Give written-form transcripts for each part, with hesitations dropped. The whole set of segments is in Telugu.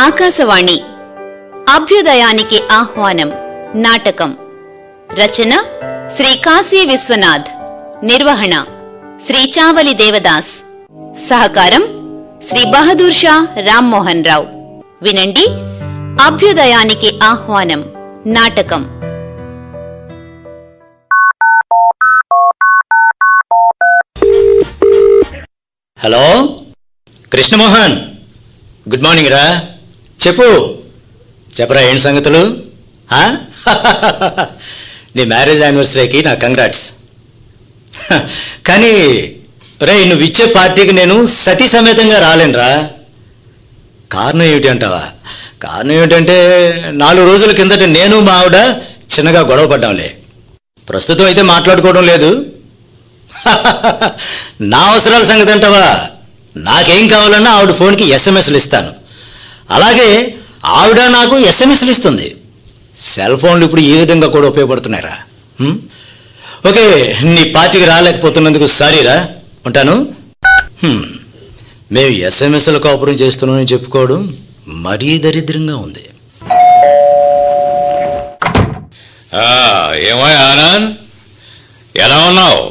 ఆకాశవాణి అభ్యుదయానికి ఆహ్వానం నాటకం రచన శ్రీ కాశీ విశ్వనాథ్, నిర్వహణ శ్రీ చావలి దేవదాస్, సహకారం శ్రీ బహదూర్ షా రామ్మోహన్ రావు. వినండి అభ్యుదయానికి ఆహ్వానం నాటకం. హలో కృష్ణమోహన్, గుడ్ మార్నింగ్ రా. చెప్పరా ఏంటి సంగతులు? నీ మ్యారేజ్ యానివర్సరీకి నా కంగ్రాట్స్. కానీ రే, నువ్వు ఇచ్చే పార్టీకి నేను సతీ సమేతంగా రాలేనురా. కారణం ఏమిటి అంటావా? కారణం ఏమిటంటే 4 రోజుల కిందట నేను మా ఆవిడ చిన్నగా గొడవ పడ్డాంలే. ప్రస్తుతం అయితే మాట్లాడుకోవడం లేదు. నా అవసరాల సంగతి అంటావా? నాకేం కావాలన్నా ఆవిడ ఫోన్కి ఎస్ఎంఎస్లు ఇస్తాను. అలాగే ఆవిడ నాకు ఎస్ఎంఎస్లు ఇస్తుంది. సెల్ ఫోన్లు ఇప్పుడు ఈ విధంగా కూడా ఉపయోగపడుతున్నాయిరా. ఓకే, నీ పార్టీకి రాలేకపోతున్నందుకు సారీరా, ఉంటాను. మేము ఎస్ఎంఎస్ల కాపురం చేస్తున్నామని చెప్పుకోవడం మరీ దరిద్రంగా ఉంది. ఏమో ఆనంద్, ఎలా ఉన్నావు?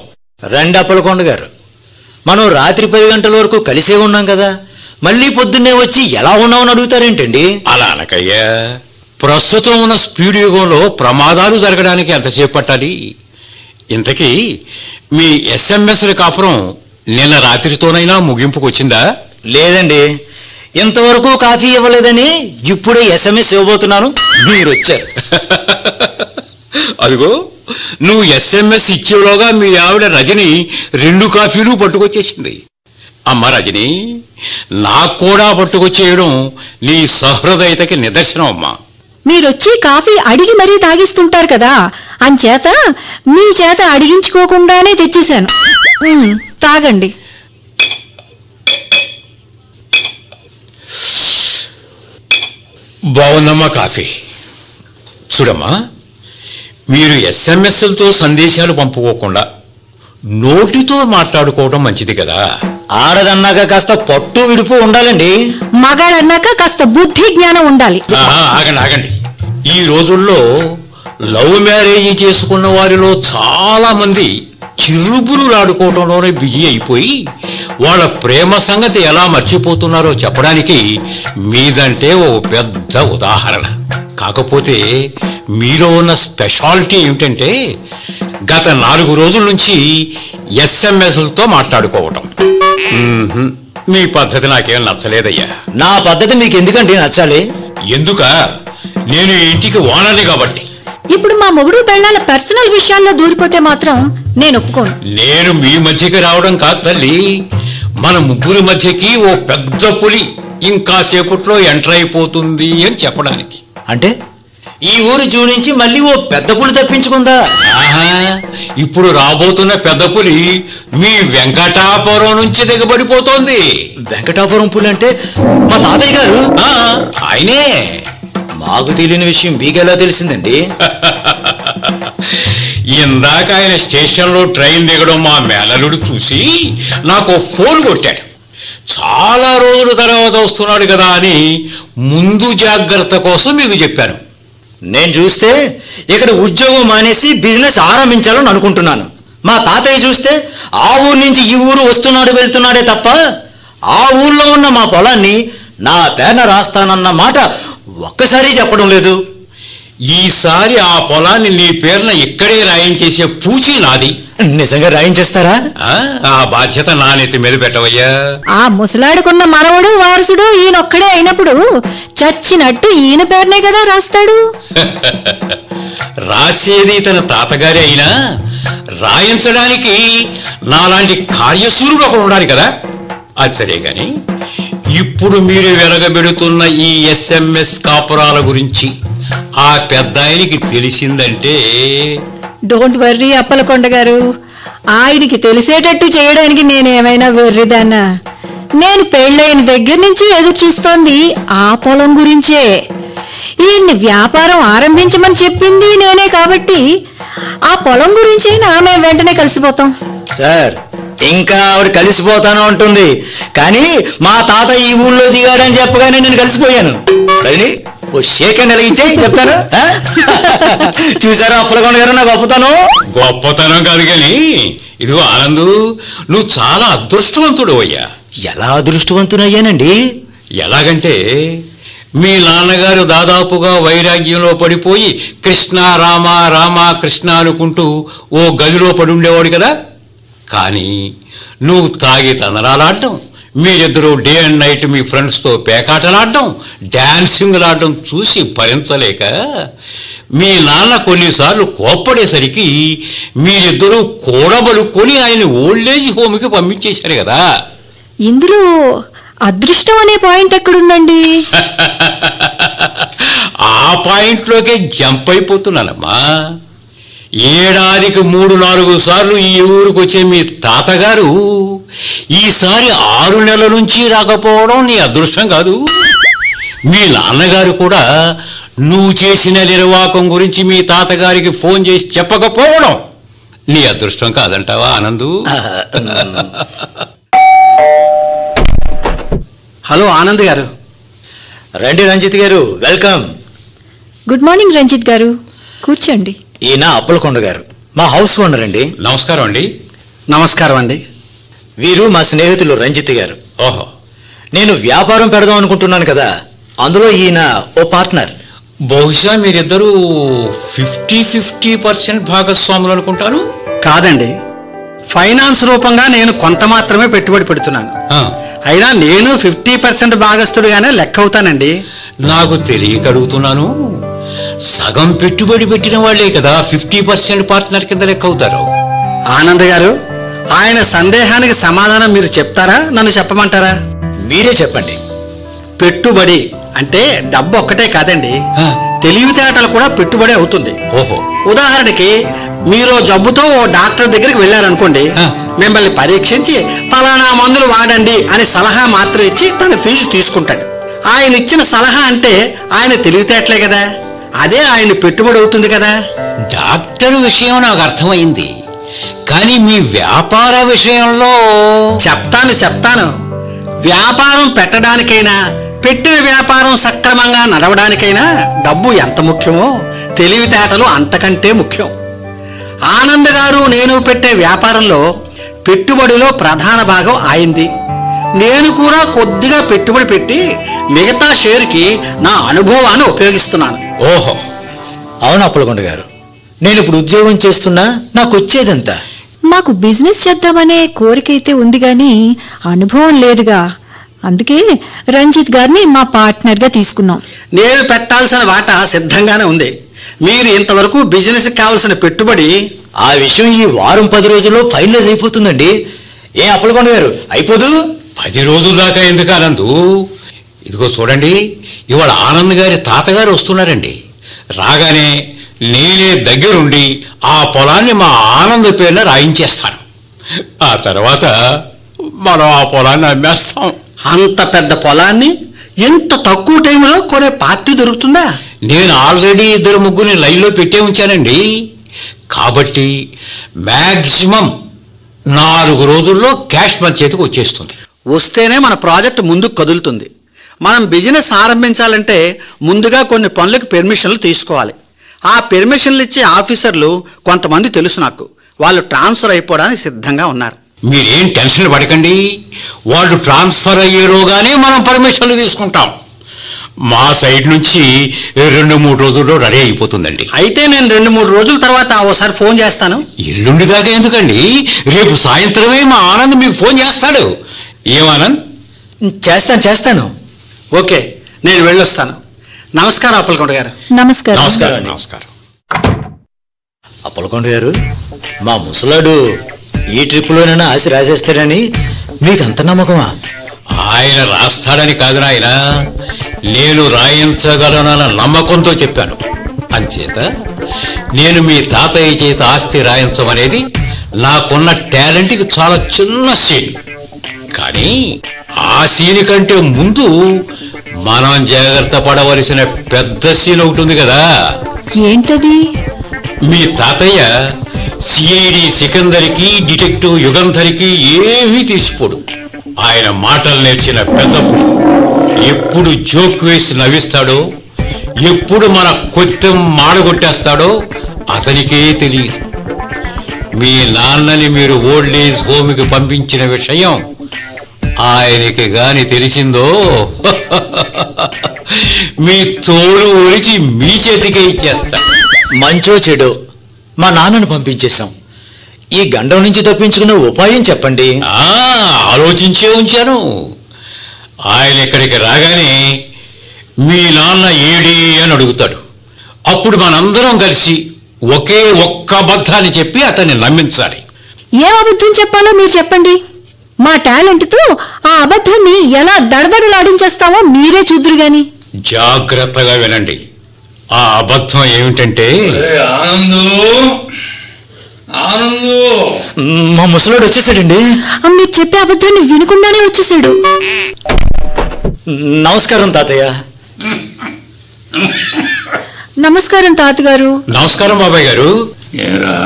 రండి అప్పలకొండ గారు, మనం రాత్రి 10 గంటల వరకు కలిసే ఉన్నాం కదా, మళ్ళీ పొద్దున్నే వచ్చి ఎలా ఉన్నామని అడుగుతారేంటండి? అలా అనకయ్యా, ప్రస్తుతం ఉన్న స్పీడ్ యుగంలో ప్రమాదాలు జరగడానికి ఎంతసేపు పట్టాలి? ఇంతకీ మీ ఎస్ఎంఎస్ల కాపురం నిన్న రాత్రితోనైనా ముగింపుకు వచ్చిందా? లేదండి, ఇంతవరకు కాఫీ ఇవ్వలేదని ఇప్పుడే ఎస్ఎంఎస్ ఇవ్వబోతున్నాను, మీరు వచ్చారు. అదిగో, నువ్వు ఎస్ఎంఎస్ ఇచ్చేలోగా మీ ఆవిడ రజని 2 కాఫీలు పట్టుకొచ్చేసింది. అమ్మ రజని, నాకు కూడా పట్టుకొచ్చేయడం నీ సహృదయతకి నిదర్శనం అమ్మా. మీరొచ్చి కాఫీ అడిగి మరీ తాగిస్తుంటారు కదా, అంచేత మీ చేత అడిగించుకోకుండానే తెచ్చేశాను. తాగండి. బాగుందమ్మా కాఫీ. చూడమ్మా, మీరు ఎస్ఎంఎస్లతో సందేశాలు పంపుకోకుండా నోటితో మాట్లాడుకోవడం మంచిది కదా. ఆడదన్నాక కాస్త పట్టు విడుపు ఉండాలండి. మగాడన్నాక కాస్త బుద్ధి జ్ఞానం ఉండాలి. ఆగండి. ఈ రోజుల్లో లవ్ మ్యారేజ్ చేసుకున్న వారిలో చాలా మంది చిరుబురులాడుకోవటంలోనే బిజీ అయిపోయి వాళ్ళ ప్రేమ సంగతి ఎలా మర్చిపోతున్నారో చెప్పడానికి మీదంటే ఓ పెద్ద ఉదాహరణ. కాకపోతే మీలో ఉన్న స్పెషాలిటీ ఏమిటంటే గత 4 రోజుల నుంచి ఎస్ఎంఎస్లతో మాట్లాడుకోవటం. మీ పద్ధతి నాకేం నచ్చలేదయ్యా. నా పద్ధతి మీకు ఎందుకండి నచ్చాలి? ఎందుక? నేను ఇంటికి ఓనర్ని కాబట్టి. ఇప్పుడు మా మొగుడు పెళ్ళాల పర్సనల్ విషయాల్లో దూరిపోతే మాత్రం నేను ఒప్పుకోను. నేను మీ మధ్యకి రావడం కాదు తల్లి, మన ముగ్గురి మధ్యకి ఓ పెద్ద పులి ఇంకాసేపట్లో ఎంటర్ అయిపోతుంది అని చెప్పడానికి. అంటే ఈ ఊరు జూ నుంచి మళ్ళీ ఓ పెద్ద పులి తప్పించుకుందా? ఇప్పుడు రాబోతున్న పెద్ద పులి మీ వెంకటాపురం నుంచి దిగబడిపోతోంది. వెంకటాపురం పులి అంటే మా తాతయ్య గారు? ఆయనే. మాకు తెలియని విషయం మీకెలా తెలిసిందండి? ఇందాక ఆయన స్టేషన్లో ట్రైన్ దిగడం మా మేనలుడు చూసి నాకు ఫోన్ కొట్టాడు. చాలా రోజుల తర్వాత వస్తున్నాడు కదా అని ముందు జాగ్రత్త కోసం మీకు చెప్పాను. నేను చూస్తే ఇక్కడ ఉద్యోగం మానేసి బిజినెస్ ఆరంభించాలని అనుకుంటున్నాను. మా తాతయ్య చూస్తే ఆ ఊరు నుంచి ఈ ఊరు వస్తున్నాడు వెళ్తున్నాడే తప్ప ఆ ఊళ్ళో ఉన్న మా పొలాన్ని నా పేరున రాస్తానన్న మాట ఒక్కసారి చెప్పడం లేదు. ఈసారి ఆ పొలాన్ని నీ పేరున ఇక్కడే రాయించేసే పూచి నాది. నిజంగా రాయించేస్తారా? ఆ బాధ్యత నా నెత్తి మీద పెట్టవయ్యా. ఆ ముసలాడుకున్న మనవడు వారసుడు ఈయనొక్కడే అయినప్పుడు చచ్చినట్టు ఈయన పేరునే కదా రాస్తాడు. రాసేది తన తాతగారి అయినా రాయించడానికి నాలాంటి కార్యశూరుడు ఒకడు ఉండాలి కదా. అది సరే గాని, ఇప్పుడు మీరు వెలగబెడుతున్న ఈ ఎస్ఎంఎస్ కాపురాల గురించి ఆ పెద్ద ఆయనకి తెలిసిందంటే... డోంట్ వర్రీ అప్పలకొండ గారు, ఆయనకి తెలిసేటట్టు చేయడానికి నేనేమైనా వెర్రిదాన్నా? నేను పెళ్ళైన దగ్గర నుంచి ఎదురు చూస్తోంది ఆ పొలం గురించే. ఈయన్ని వ్యాపారం ఆరంభించమని చెప్పింది నేనే కాబట్టి ఆ పొలం గురించి మేము వెంటనే కలిసిపోతాం. సార్, ఇంకా ఆవిడ కలిసిపోతాను అంటుంది. కానీ మా తాత ఈ ఊళ్ళో దిగాడని చెప్పగానే నేను కలిసిపోయాను. రజని ఓ షేక్ హ్యాండ్ ఎలాగిచ్చాయి చెప్తాను. చూసారా అప్పలకొండ గారు నా గొప్పతనం కాదు కానీ ఇదిగో ఆనందు, నువ్వు చాలా అదృష్టవంతుడు అయ్యా. ఎలా అదృష్టవంతునయ్యానండి? ఎలాగంటే మీ నాన్నగారు దాదాపుగా వైరాగ్యంలో పడిపోయి కృష్ణ రామ రామ కృష్ణ అనుకుంటూ ఓ గదిలో పడి ఉండేవాడు కదా. కానీ నువ్వు తాగి తనరాలాడటం, మీరిద్దరూ డే అండ్ నైట్ మీ ఫ్రెండ్స్తో పేకాటలాడటం, డాన్సింగ్లాడటం చూసి భరించలేక మీ నాన్న కొన్నిసార్లు కోప్పడేసరికి మీరిద్దరూ కూడబలుకొని ఆయన ఓల్డేజ్ హోమ్కి పంపించేశారు కదా. ఇందులో అదృష్టం అనే పాయింట్ ఎక్కడుందండి? ఆ పాయింట్లోకే జంప్ అయిపోతున్నానమ్మా. ఏడాదికి 3-4 సార్లు ఈ ఊరికి వచ్చే మీ తాతగారు ఈసారి 6 నెలల నుంచి రాకపోవడం నీ అదృష్టం కాదు. మీ నాన్నగారు కూడా నువ్వు చేసిన నిర్వాకం గురించి మీ తాతగారికి ఫోన్ చేసి చెప్పకపోవడం నీ అదృష్టం కాదంటావా ఆనందు? హలో ఆనంద్ గారు. రండి రంజిత్ గారు, వెల్కమ్. గుడ్ మార్నింగ్ రంజిత్ గారు, కూర్చోండి. ఈయన అప్పలకొండ గారు, మా హౌస్ ఓనర్ అండి. నమస్కారం అండి. నమస్కారం అండి. వీరు మా స్నేహితులు రంజిత్ గారు. ఓహో, నేను వ్యాపారం పెడదాం అనుకుంటున్నాను కదా, అందులో ఈయన ఓ పార్ట్నర్. బహుశా మీరిద్దరూ 50-50% భాగస్వాములు అనుకుంటాను. కాదండి, ఫైనాన్స్ రూపంగా నేను కొంత మాత్రమే పెట్టుబడి పెడుతున్నాను. అయినా నేను 50% భాగస్తుడుగానే లెక్క అవుతానండి. నాకు తెలియక అడుగుతున్నాను. సగం పెట్టుబడి పెట్టిన వాళ్లే కదా 50% పార్ట్నర్ కింద లెక్క అవుతారు. ఆనంద్ గారు, ఆయన సందేహానికి సమాధానం మీరు చెప్తారా, నన్ను చెప్పమంటారా? మీరే చెప్పండి. పెట్టుబడి అంటే డబ్బు ఒక్కటే కాదండి, తెలివితేటలు కూడా పెట్టుబడి అవుతుంది. ఓహో, ఉదాహరణకి మీరు జబ్బుతో ఓ డాక్టర్ దగ్గరికి వెళ్ళారనుకోండి, మిమ్మల్ని పరీక్షించి పలానా మందులు వాడండి అని సలహా మాత్రం ఇచ్చి తన ఫీజు తీసుకుంటాడు. ఆయన ఇచ్చిన సలహా అంటే ఆయన తెలివితేటలే కదా, అదే ఆయన పెట్టుబడి అవుతుంది కదా. డాక్టర్ విషయం నాకు అర్థమైంది, కానీ మీ వ్యాపార విషయంలో చెప్తాను. వ్యాపారం పెట్టడానికైనా పెట్టిన వ్యాపారం సక్రమంగా నడవడానికైనా డబ్బు ఎంత ముఖ్యమో తెలివితేటలు అంతకంటే ముఖ్యం. ఆనంద్ గారు నేను పెట్టే వ్యాపారంలో పెట్టుబడిలో ప్రధాన భాగం ఆయింది. నేను కూడా కొద్దిగా పెట్టుబడి పెట్టి మిగతా షేర్కి నా అనుభవాన్ని ఉపయోగిస్తున్నాను. ఓహో, అవును అప్పలకొండ గారు, నేను ఇప్పుడు ఉద్యోగం చేస్తున్నా నాకు వచ్చేదంతా. మాకు బిజినెస్ చేద్దామనే కోరికైతే ఉంది గాని అనుభవం లేదుగా, అందుకే రంజిత్ గారిని మా పార్ట్నర్గా తీసుకున్నాం. నేను పెట్టాల్సిన వాటా సిద్ధంగానే ఉంది. మీరు ఇంతవరకు బిజినెస్కి కావాల్సిన పెట్టుబడి, ఆ విషయం ఈ వారం 10 రోజుల్లో ఫైనలైజ్ అయిపోతుందండి. ఏ అప్పలకొండ గారు, అయిపోదు? 10 రోజుల దాకా ఎందుకు ఆనందు? ఇదిగో చూడండి, ఇవాళ ఆనంద్ గారి తాతగారు వస్తున్నారండి. రాగానే నేనే దగ్గరుండి ఆ పొలాన్ని మా ఆనంద్ పేరున రాయించేస్తాను. ఆ తర్వాత మనం ఆ పొలాన్ని అమ్మేస్తాం. అంత పెద్ద పొలాన్ని ఎంత తక్కువ టైంలో కొనే పార్టీ దొరుకుతుందా? నేను ఆల్రెడీ 2-3 లైన్లో పెట్టే ఉంచానండి. కాబట్టి మ్యాక్సిమం 4 రోజుల్లో క్యాష్ మన చేతికి వచ్చేస్తుంది. వస్తేనే మన ప్రాజెక్ట్ ముందుకు కదులుతుంది. మనం బిజినెస్ ఆరంభించాలంటే ముందుగా కొన్ని పనులకు పెర్మిషన్లు తీసుకోవాలి. ఆ పెర్మిషన్లు ఇచ్చే ఆఫీసర్లు కొంతమంది తెలుసు నాకు. వాళ్ళు ట్రాన్స్ఫర్ అయిపోవడానికి సిద్ధంగా ఉన్నారు. మీరేం టెన్షన్ పడకండి, వాళ్ళు ట్రాన్స్ఫర్ అయ్యేలోగానే మనం పర్మిషన్లు తీసుకుంటాం. మా సైడ్ నుంచి 2-3 రోజుల్లో రెడీ అయిపోతుందండి. అయితే నేను 2-3 రోజుల తర్వాత ఓసారి ఫోన్ చేస్తాను. ఎల్లుండి దాకా ఎందుకండి, రేపు సాయంత్రమే మా ఆనంద్ మీకు ఫోన్ చేస్తాడు. ఏమానంద్? చేస్తాను. ఓకే, నేను వెళ్ళొస్తాను. నమస్కారం అప్పలకొండ గారు. నమస్కారం. నమస్కారం. అప్పలకొండ గారు, మా ముసలాడు ఈ ట్రిప్లోనైనా ఆశ రాసేస్తాడని మీకు అంత నమ్మకమా? ఆయన రాస్తాడని కాదు నాయన, నేను రాయించగలనన్న నమ్మకంతో చెప్పాను. అంచేత నేను మీ తాతయ్య చేత ఆస్తి రాయించమనేది నాకున్న టాలెంట్కి చాలా చిన్న సీన్. కానీ ఆ సీన్ కంటే ముందు మనం జాగ్రత్త పడవలసిన పెద్ద సీన్ ఒకటి ఉంది కదా. ఏంటది? మీ తాతయ్య సిఐడి సికందరికి డిటెక్టివ్ యుగంధరికి ఏమీ తీసిపోడు. ఆయన మాటలు నేర్చిన పెద్దప్పుడు ఎప్పుడు జోక్ వేసి నవ్విస్తాడో, ఎప్పుడు మన కొత్తెం మాడగొట్టేస్తాడో అతనికే తెలియదు. మీ నాన్నని మీరు ఓల్డ్ ఏజ్ హోమ్కి పంపించిన విషయం ఆయనకి గాని తెలిసిందో మీ తోలు ఒలిచి మీ చేతికే ఇచ్చేస్తా. మంచో చెడో మా నాన్నను పంపించేశాం. ఈ గండం నుంచి తప్పించుకునే ఉపాయం చెప్పండి. ఆలోచించే ఉంచాను. ఆయన ఇక్కడికి రాగానే మీ నాన్న ఏడి అని అడుగుతాడు. అప్పుడు మనందరం కలిసి ఒకే ఒక్క అబద్ధాన్ని చెప్పి అతన్ని నమ్మించాలి. ఏ అబద్ధం చెప్పాలో మీరు చెప్పండి. మా టాలెంట్తో ఆ అబద్ధాన్ని ఎలా దడదడలాడించేస్తామో మీరే చూద్దురు గాని. జాగ్రత్తగా వినండి. ఆ అబద్ధం ఏమిటంటే, మా ముసలోడు వచ్చేసాడండి. మీరు చెప్పే అబద్ధాన్ని వినకుండానే వచ్చేసాడు. నమస్కారం తాతయ్య. నమస్కారం తాతగారు. నమస్కారం బాబాయ్ గారు. ఏరా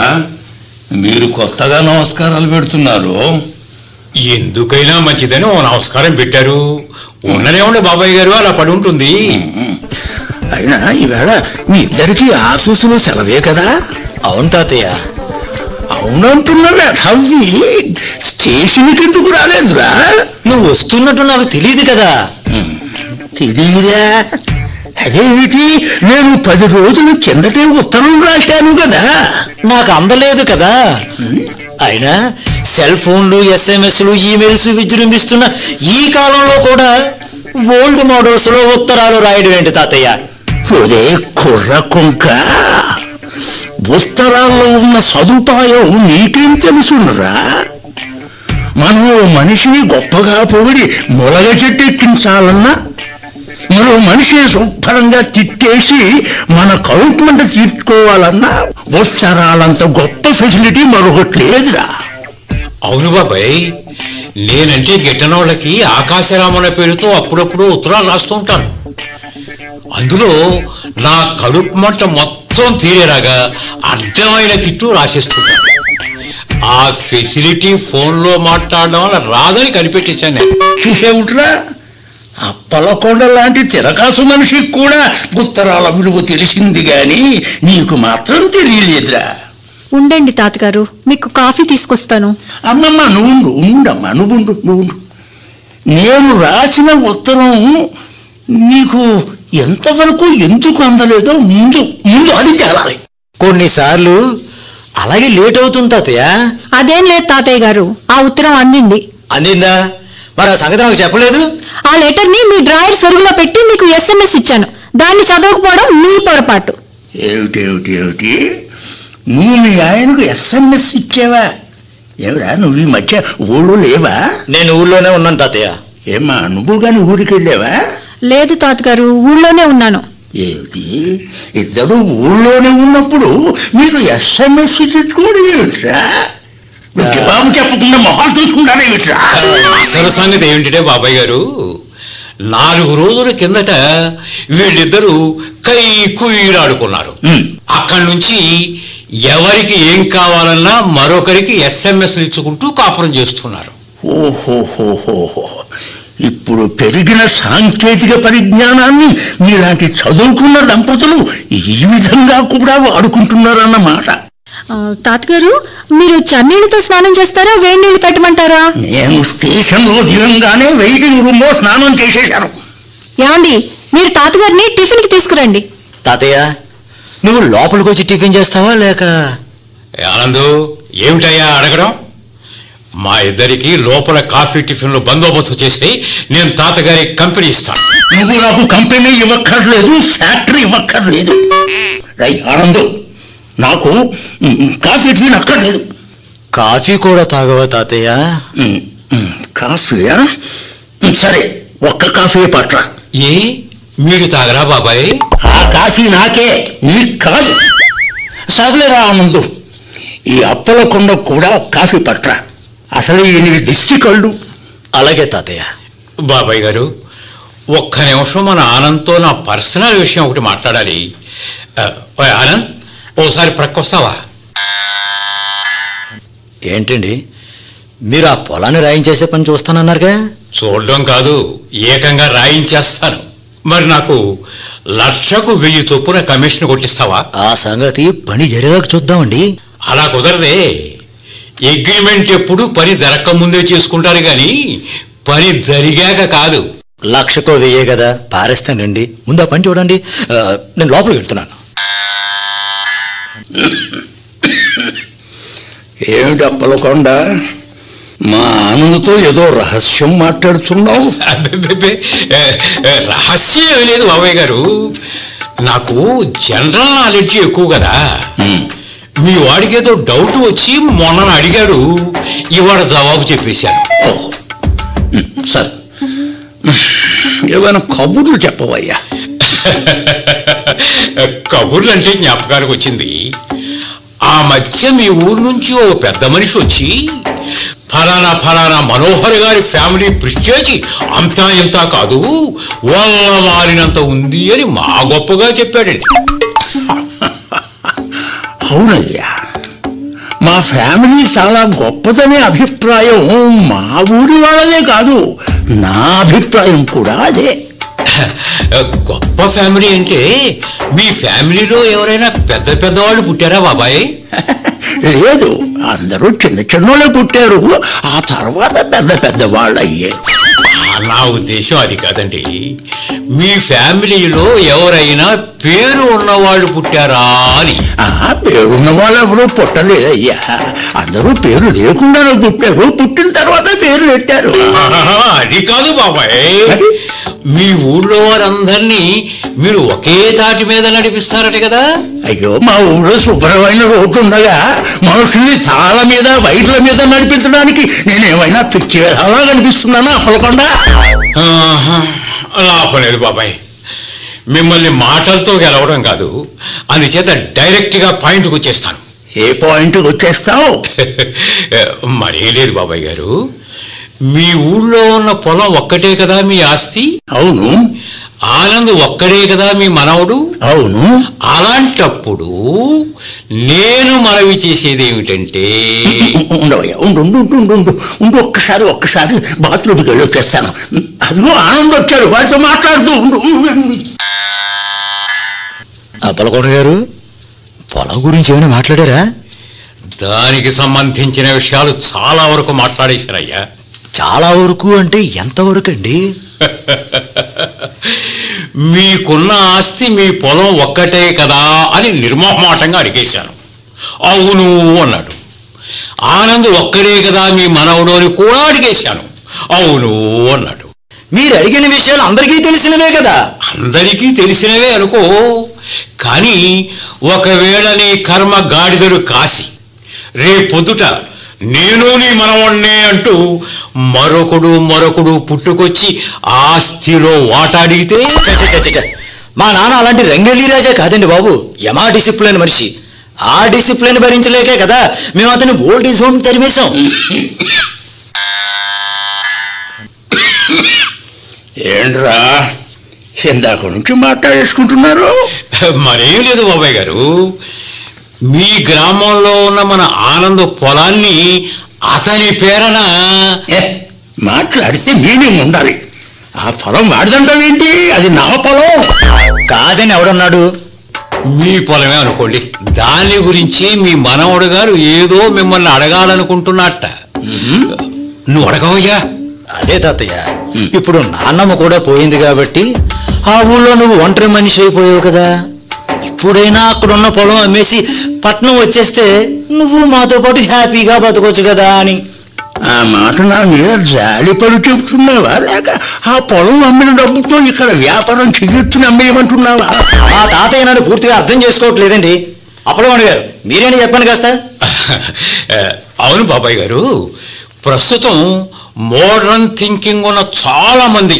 మీరు కొత్తగా నమస్కారాలు పెడుతున్నారు? ఎందుకైనా మంచిదని ఓ నమస్కారం పెట్టారు. ఉండనే ఉండే బాబాయ్ గారు, అలా పడి ఉంటుంది. అయినా ఈవేళ మీ ఇద్దరికి ఆఫీసులో సెలవే కదా? అవును తాతయ్య. అవునంటున్నా స్టేషన్కి ఎందుకు రాలేదురా? నువ్వు వస్తున్నట్టు నాకు తెలియదు కదా. తెలియదా? అదేమిటి, నేను 10 రోజుల కిందటే ఉత్తరం రాశాను కదా. నాకు అందలేదు కదా. అయినా సెల్ ఫోన్లు, SMS లు, ఈమెయిల్స్ విజృంభిస్తున్న ఈ కాలంలో కూడా ఓల్డ్ మోడల్స్ లో ఉత్తరాలు రాయడం ఏంటి తాతయ్య? ఒరే కుర్ర కుంక, ఉత్తరాల్లో ఉన్న సదుపాయం నీకేం తెలుసురా? మనం మనిషిని గొప్పగా పొగిడి మొలగ చెట్టు ఎక్కించాలన్నా, మరో మనిషిని శుభ్రంగా తిట్టేసి మన కౌంట్మెంట్ తీర్చుకోవాలన్నా ఉత్తరాలంత గొప్ప ఫెసిలిటీ మరొకటి లేదురా. అవును బాబాయ్, నేనంటే గిట్టనోళ్ళకి ఆకాశరామన్న పేరుతో అప్పుడప్పుడు ఉత్తరాలు రాస్తూ ఉంటాను. అందులో నా కడుపు మంట మొత్తం తీరేలాగా అడ్డమైన తిట్టు రాసేస్తుంటాను. ఆ ఫెసిలిటీ ఫోన్లో మాట్లాడడం వల్ల రాదని కనిపెట్టేశాను నేను. చూసేవుట్రా, అప్పలకొండ లాంటి తిరకాసు మనిషికి కూడా ఉత్తరాల విలువ తెలిసింది గాని నీకు మాత్రం తెలియలేదురా. ఉండండి తాతగారు, మీకు కాఫీ తీసుకొస్తాను. అమ్మమ్మ నువ్వు ఉండమ్మా, నువ్వు నేను రాసిన ఉత్తరం నీకు ఎంతవరకు ఎందుకు అందలేదో ముందు అది తేలాలి. కొన్నిసార్లు అలాగే లేట్ అవుతుంది తాతయ్య. అదేం లేదు తాతయ్య గారు, ఆ ఉత్తరం అందింది. అందిందా? మరి ఆ సంగతి నాకు చెప్పలేదు. ఆ లెటర్ ని మీ డ్రాయర్ సొరుగులో పెట్టి మీకు SMS ఇచ్చాను. దాన్ని చదవకపోవడం మీ పొరపాటు. ఏమిటి నువ్వు మీ ఆయనకు SMS ఇచ్చావా? ఏమిరా, నువ్వు ఈ మధ్య ఊళ్ళో లేవా? నేను ఊళ్ళోనే ఉన్నాను తాతయ్య. ఏమ్మా, నువ్వు కానీ ఊరికి వెళ్ళావా? లేదు తాతగారు, ఊళ్ళోనే ఉన్నాను. ఏమిటి, ఇద్దరు ఊళ్ళోనే ఉన్నప్పుడు మీకు SMS ఇచ్చుకోవడం ఏమిట్రా? జవాబు చెప్పకుండా మొహాలు చూసుకుంటానే ఏమిట్రా? అసలు సంగతి ఏమిటంటే బాబాయ్ గారు, 4 రోజుల కిందట వీళ్ళిద్దరూ కుయ్యలాడుకున్నారు. అక్కడి నుంచి ఎవరికి ఏం కావాలన్నా మరొకరికి SMS ఇచ్చుకుంటూ కాపురం చేస్తున్నారు. ఓహోహోహోహో, ఇప్పుడు పెరిగిన సాంకేతిక పరిజ్ఞానాన్ని మీలాంటి చదువుకున్న దంపతులు ఈ విధంగా కూడా వాడుకుంటున్నారన్నమాట. తాతగారు, మీరు చన్నీళ్ళతో స్నానం చేస్తారా, వేడి నీళ్ళు పెట్టమంటారా? నేను స్టేషన్లో దిగంగానే వెయిటింగ్ రూమ్ లో స్నానం చేసేశాను. ఏమండి, మీరు తాతగారిని టిఫిన్కి తీసుకురండి. తాతయ్య, నువ్వు లోపలికి వచ్చి టిఫిన్ చేస్తావా లేక? ఆనందు, ఏమిటయ్యా అడగడం? మా ఇద్దరికి లోపల కాఫీ టిఫిన్లు బందోబస్తు చేసి నేను తాతగారి కంపెనీ ఇస్తాను. నువ్వు నాకు కంపెనీ ఇవ్వక్కర్లేదు, ఫ్యాక్టరీ ఇవ్వక్కర్లేదు. ఆనందు, నాకు కాఫీ టిఫిన్ అక్కర్లేదు. కాఫీ కూడా తాగవా తాతయ్య? కాఫీయా? సరే, ఒక్క కాఫీ పట్ల. ఏ, మీరు తాగరా బాబాయ్? ఆ కాఫీ నాకే, నీకు కాదు. సర్లేరా ఆనందు, ఈ అప్పలకొండ కూడా కాఫీ పట్ల. అసలు ఈయనవి దిష్టి కళ్ళు. అలాగే తాతయ్య. బాబాయ్ గారు, ఒక్క నిమిషం మన ఆనంద్తో నా పర్సనల్ విషయం ఒకటి మాట్లాడాలి. ఆనంద్, ఓసారి ప్రక్కొస్తావా? ఏంటండి, మీరు ఆ పొలాన్ని రాయించేసే పని చూస్తానన్నారుగా? చూడడం కాదు, ఏకంగా రాయించేస్తాను. మరి నాకు 1,00,000 చొప్పున కమిషన్ కొట్టిస్తావా? ఆ సంగతి పని జరిగాక చూద్దామండి. అలా కుదరదే. అగ్రిమెంట్ ఎప్పుడు పని జరగక ముందే చేసుకుంటారు గాని పని జరిగాక కాదు. 1,00,000 వెయ్యే కదా, పారేస్తానండి. ముందు ఆ పని చూడండి. నేను లోపలికి వెళ్తున్నాను. ఏమిటి అప్పలకొండ, మా ఆనందతో ఏదో రహస్యం మాట్లాడుతున్నావు? అబ్బెబ్బెబ్బే, రహస్యం ఏమీ లేదు బాబాయ్ గారు. నాకు జనరల్ నాలెడ్జ్ ఎక్కువ కదా. మీ వాడికి ఏదో డౌట్ వచ్చి మొన్న అడిగాడు, ఇవాళ జవాబు చెప్పేశాను. ఓహో, సరే, ఏమైనా కబుర్లు చెప్పవయ్యా. కబుర్లు అంటే జ్ఞాపకానికి వచ్చింది. ఆ మధ్య మీ ఊరు నుంచి ఓ పెద్ద మనిషి వచ్చి ఫలానా ఫలానా మనోహర్ గారి ఫ్యామిలీ ప్రిస్టేజి అంతా ఇంతా కాదు, వాళ్ళ మారినంత ఉంది అని మా గొప్పగా చెప్పాడండి. అవునయ్యా, మా ఫ్యామిలీ చాలా గొప్పదనే అభిప్రాయం మా ఊరి వాళ్ళదే కాదు, నా అభిప్రాయం కూడా అదే. గొప్ప ఫ్యామిలీ అంటే మీ ఫ్యామిలీలో ఎవరైనా పెద్ద పెద్దవాళ్ళు పుట్టారా బాబాయ్? లేదు, అందరూ చిన్న చిన్నోళ్ళే పుట్టారు, ఆ తర్వాత పెద్ద పెద్ద వాళ్ళు అయ్యారు. నా ఉద్దేశం అది కాదండి. మీ ఫ్యామిలీలో ఎవరైనా పేరు ఉన్నవాళ్ళు పుట్టారా అని. పేరున్న వాళ్ళు ఎవరూ పుట్టలేదయ్యా, అందరూ పేరు లేకుండానే పుట్టారు, పుట్టిన తర్వాత పేరు పెట్టారు. అది కాదు బాబాయ్, మీ ఊళ్ళో వారందరినీ మీరు ఒకే తాటి మీద నడిపిస్తారట కదా? అయ్యో, మా ఊళ్ళో శుభ్రమైన రోడ్డు ఉండగా మనుషుల్ని తాళ మీద వైర్ల మీద నడిపించడానికి నేనేమైనా పిచ్చి అలా కనిపిస్తున్నానా అప్పలకొండ? లాభలేదు బాబాయ్, మిమ్మల్ని మాటలతో గెలవడం కాదు, అందుచేత డైరెక్ట్గా పాయింట్కి వచ్చేస్తాను. ఏ పాయింట్కి వచ్చేస్తావు? మరేం లేదు బాబాయ్ గారు, మీ ఊళ్ళో ఉన్న పొలం ఒక్కటే కదా మీ ఆస్తి? అవును. ఆనంద్ ఒక్కడే కదా మీ మనవడు? అవును. అలాంటప్పుడు నేను మనవి చేసేది ఏమిటంటే, ఉండవయ్యా, ఉండు, ఒక్కసారి బాత్రూమ్కి వెళ్ళి వచ్చేస్తాను. అదిగో ఆనంద్ వచ్చాడు, వాడితో మాట్లాడుతూ ఉండు. అప్పలకొండ గారు, పొలం గురించి ఏమైనా మాట్లాడారా? దానికి సంబంధించిన విషయాలు చాలా వరకు మాట్లాడేశారయ్యా. చాలా వరకు అంటే ఎంతవరకు అండి? మీకున్న ఆస్తి మీ పొలం ఒక్కటే కదా అని నిర్మోహమాటంగా అడిగేశాను. అవును అన్నాడు. ఆనంద్ ఒక్కడే కదా మీ మనవడు అని కూడా అడిగేశాను. అవును అన్నాడు. మీరు అడిగిన విషయాలు అందరికీ తెలిసినవే కదా? అందరికీ తెలిసినవే అనుకో, కానీ ఒకవేళ నీ కర్మ గాడిదలు కాసి రేపొద్దుట నేను నీ మనవణ్ణే అంటూ మరొకడు పుట్టుకొచ్చి ఆస్తిలో వాటా అడిగితే? మా నాన్న అలాంటి రంగెల్లి రాజా కాదండి బాబు, యమా డిసిప్లిన్ మనిషి. ఆ డిసిప్లిన్ భరించలేకే కదా మేము అతన్ని ఓల్డ్ ఏజ్ హోమ్ తరిమేశాం. ఏంట్రా, ఇందాక నుంచి మాట్లాడేసుకుంటున్నారు? మరేం లేదు బాబాయ్ గారు, మీ గ్రామంలో ఉన్న మన ఆనంద్ పొలాన్ని అతని పేరన. మాట్లాడితే మీనింగ్ ఉండాలి. ఆ పొలం వాడిదంటావేంటి? అది నా పొలం కాదని ఎవడన్నాడు? మీ పొలమే అనుకోండి, దాని గురించి మీ మనవడు గారు ఏదో మిమ్మల్ని అడగాలనుకుంటున్నట్ట. నువ్వు అడగవయ్యా. అదే తాతయ్య, ఇప్పుడు నాన్నమ్మ కూడా పోయింది కాబట్టి ఆ ఊళ్ళో నువ్వు ఒంటరి మనిషి అయిపోయావు కదా. ఇప్పుడైనా అక్కడున్న పొలం అమ్మేసి పట్నం వచ్చేస్తే నువ్వు మాతో పాటు హ్యాపీగా బతకొచ్చు కదా అని. ఆ మాట నా మీద జాలిపడి చెబుతున్నావా, లేక ఆ పొలం అమ్మిన డబ్బుతో ఇక్కడ వ్యాపారం చెయ్యొచ్చుని అమ్మేయమంటున్నావా? ఆ తాతయ్య నన్ను పూర్తిగా అర్థం చేసుకోవట్లేదండి. అప్పలకొండ గారు, మీరేని చెప్పండి కాస్త. అవును బాబాయ్ గారు, ప్రస్తుతం మోడర్న్ థింకింగ్ ఉన్న చాలా మంది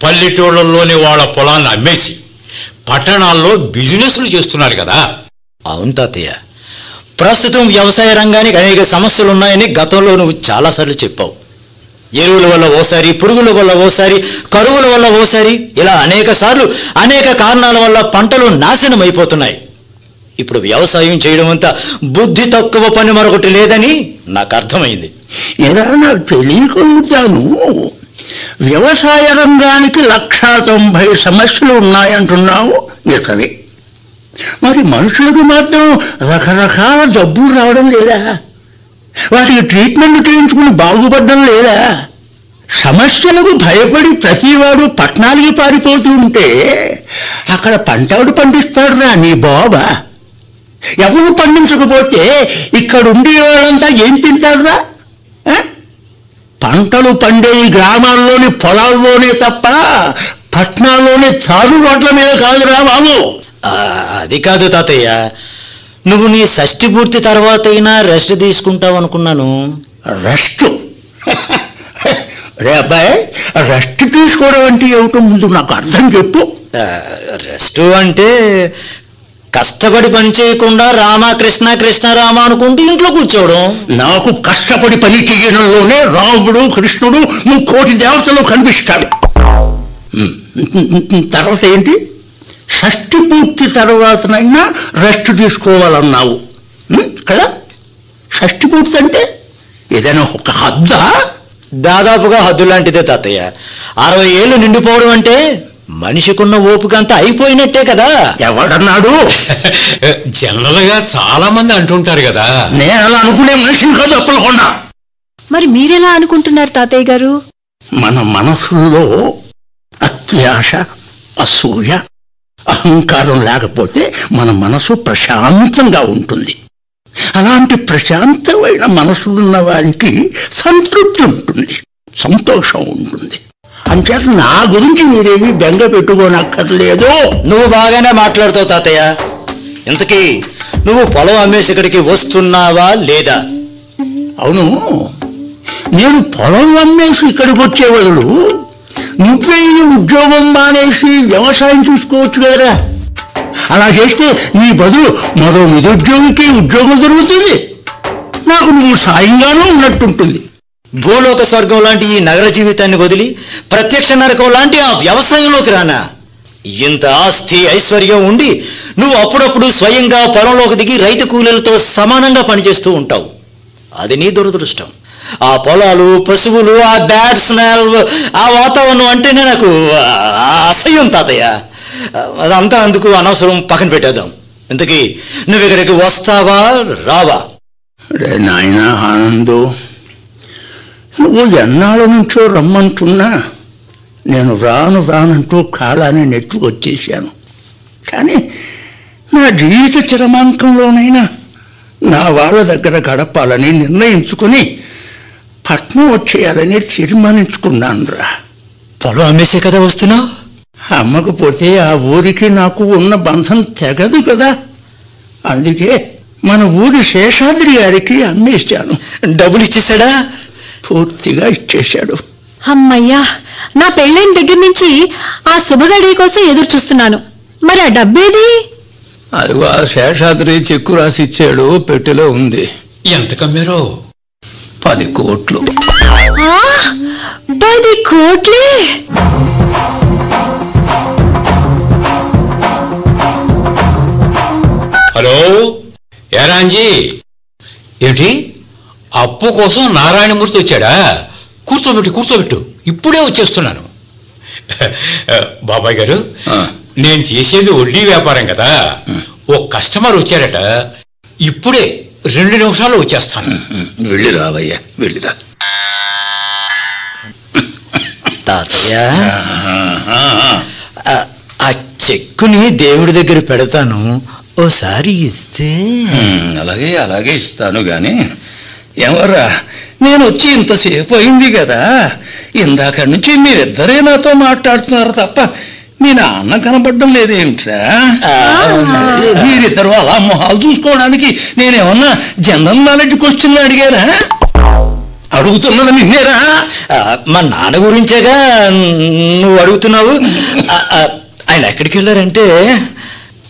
పల్లెటూళ్ళలోని వాళ్ళ పొలాన్ని అమ్మేసి పట్టణాల్లో బిజినెస్లు చేస్తున్నారు కదా. అవును తాతయ్య, ప్రస్తుతం వ్యవసాయ రంగానికి అనేక సమస్యలు ఉన్నాయని గతంలో నువ్వు చాలాసార్లు చెప్పావు. ఎరువుల వల్ల ఓసారి, పురుగుల వల్ల ఓసారి, కరువుల వల్ల ఓసారి, ఇలా అనేక సార్లు అనేక కారణాల వల్ల పంటలు నాశనం అయిపోతున్నాయి. ఇప్పుడు వ్యవసాయం చేయడం అంత బుద్ధి తక్కువ పని మరొకటి లేదని నాకు అర్థమైంది. ఏదా నాకు తెలియకలుగుతాను. వ్యవసాయ రంగానికి 190 సమస్యలు ఉన్నాయంటున్నావు, నిజమే. మరి మనుషులకు మాత్రం రకరకాల జబ్బులు రావడం లేదా? వాటికి ట్రీట్మెంట్ చేయించుకుని బాగుపడడం లేదా? సమస్యలకు భయపడి ప్రతివాడు పట్టణాలకి పారిపోతూ ఉంటే అక్కడ పంట ఎవడు పండిస్తాడు రా నీ బాబా? ఎవరు పండించకపోతే ఇక్కడ ఉండే వాళ్ళంతా ఏం తింటారురా? పంటలు పండే ఈ గ్రామాల్లోని పొలాల్లోనే తప్ప పట్టణాల్లోనే చాలు రోడ్ల మీద కాదురా బాబు. అది కాదు తాతయ్య, నువ్వు నీ షష్ఠి పూర్తి తర్వాత అయినా రెస్ట్ తీసుకుంటావు అనుకున్నాను. రెస్ట్? రే అబ్బాయి, రెస్ట్ తీసుకోవడం అంటే ఏమిటో ముందు నాకు అర్థం చెప్పు. రెస్ట్ అంటే కష్టపడి పని చేయకుండా రామ కృష్ణ కృష్ణ రామ అనుకుంటూ ఇంట్లో కూర్చోవడం. నాకు కష్టపడి పని చేయడంలోనే రాముడు కృష్ణుడు 1,000,000 దేవతలు కనిపిస్తాడు. తర్వాత ఏంటి? షష్ఠి పూర్తి తర్వాతనైనా రెస్ట్ తీసుకోవాలన్నావు కదా? షష్ఠి పూర్తి అంటే ఏదైనా ఒక హద్దా? దాదాపుగా హద్దు లాంటిదే తాతయ్య. 60 ఏళ్ళు నిండిపోవడం అంటే మనిషికున్న ఓపిక అంతా అయిపోయినట్టే కదా. ఎవడన్నాడు? జనరల్ గా చాలా మంది అంటుంటారు కదా. నేను అలా అనుకునే మనిషిని కాదు అప్పలకొండ. మరి మీరెలా అనుకుంటున్నారు తాతయ్య గారు? మన మనసులో అత్యాశ, అసూయ, అహంకారం లేకపోతే మన మనసు ప్రశాంతంగా ఉంటుంది. అలాంటి ప్రశాంతమైన మనసులున్న వారికి సంతృప్తి ఉంటుంది, సంతోషం ఉంటుంది. అంచేత నా గురించి మీరేమీ బెంగ పెట్టుకోనక్కర్లేదు. నువ్వు బాగానే మాట్లాడుతావు తాతయ్య. ఇంతకీ నువ్వు పొలం అమ్మేసి ఇక్కడికి వస్తున్నావా లేదా? అవును, నేను పొలం అమ్మేసి ఇక్కడికి వచ్చే బదులు నువ్వే ఉద్యోగం మానేసి వ్యవసాయం చూసుకోవచ్చు కదరా. అలా చేస్తే నీ బదులు మరో నిరుద్యోగికి ఉద్యోగం దొరుకుతుంది, నాకు నువ్వు సాయంగానూ ఉన్నట్టుంటుంది. భూలోక స్వర్గం లాంటి ఈ నగర జీవితాన్ని వదిలి ప్రత్యక్ష నరకం లాంటి ఆ వ్యవసాయంలోకి రానా? ఇంత ఆస్తి ఐశ్వర్యం ఉండి నువ్వు అప్పుడప్పుడు స్వయంగా పొలంలోకి దిగి రైతు కూలీలతో సమానంగా పనిచేస్తూ ఉంటావు. అది నీ దురదృష్టం. ఆ పొలాలు, పశువులు, ఆ బ్యాడ్ స్మెల్, ఆ వాతావరణం అంటేనే నాకు అసహ్యం తాతయ్య. అదంతా అందుకు అనవసరం, పక్కన పెట్టేద్దాం. ఇంతకీ నువ్వు ఇక్కడికి వస్తావా రావా? రే నాయనా ఆనందు, నువ్వు ఎన్నాళ్ళ నుంచో రమ్మంటున్నా నేను రానంటూ కాలాన్ని నెట్టుకొచ్చేసాను. కానీ నా జీవిత చరమాంకంలోనైనా నా వాళ్ళ దగ్గర గడపాలని నిర్ణయించుకుని పట్నం వచ్చేయాలని తీర్మానించుకున్నాను రా. పొలం అమ్మేసే కదా వస్తున్నావు? అమ్మకపోతే ఆ ఊరికి నాకు ఉన్న బంధం తెగదు కదా. అందుకే మన ఊరి శేషాద్రి గారికి అమ్మేశాను. డబ్బులు ఇచ్చేసాడా? పూర్తిగా ఇచ్చేశాడు. అమ్మయ్యా, నా పెళ్ళైన దగ్గర నుంచి ఆ శుభగడి కోసం ఎదురు చూస్తున్నాను. మరి ఆ డబ్బేది? అదిగో ఆ శేషాద్రి చెక్కు రాసి ఇచ్చాడు, పెట్టెలో ఉంది. ఎంత కమ్మారో? 10 కోట్లు. 10 కోట్లే? హలో ఏరాంజీ, ఏమిటి అప్పు కోసం నారాయణమూర్తి వచ్చాడా? కూర్చోబెట్టు, ఇప్పుడే వచ్చేస్తున్నాను. బాబాయ్ గారు, నేను చేసేది వడ్డీ వ్యాపారం కదా. ఓ కస్టమర్ వచ్చాడట, ఇప్పుడే 2 నిమిషాల్లో వచ్చేస్తాను. వెళ్ళి రావయ్యా, వెళ్ళిరా. తాతయ్య, ఆ చెక్కుని దేవుడి దగ్గర పెడతాను, ఓసారి ఇస్తే. అలాగే ఇస్తాను గాని ఎవరా, నేను వచ్చి ఇంతసేపు అయింది కదా. ఇందాక నుంచి మీరిద్దరే నాతో మాట్లాడుతున్నారు తప్ప మీ నాన్న కనపడడం లేదేమిట్రా? మీరిద్దరు అలా మొహాలు చూసుకోవడానికి నేనేమన్నా జనరల్ నాలెడ్జ్ క్వశ్చన్ అడిగారా? అడుగుతున్నది నిన్నేరా? మా నాన్న గురించేగా నువ్వు అడుగుతున్నావు. ఆయన ఎక్కడికి వెళ్ళారంటే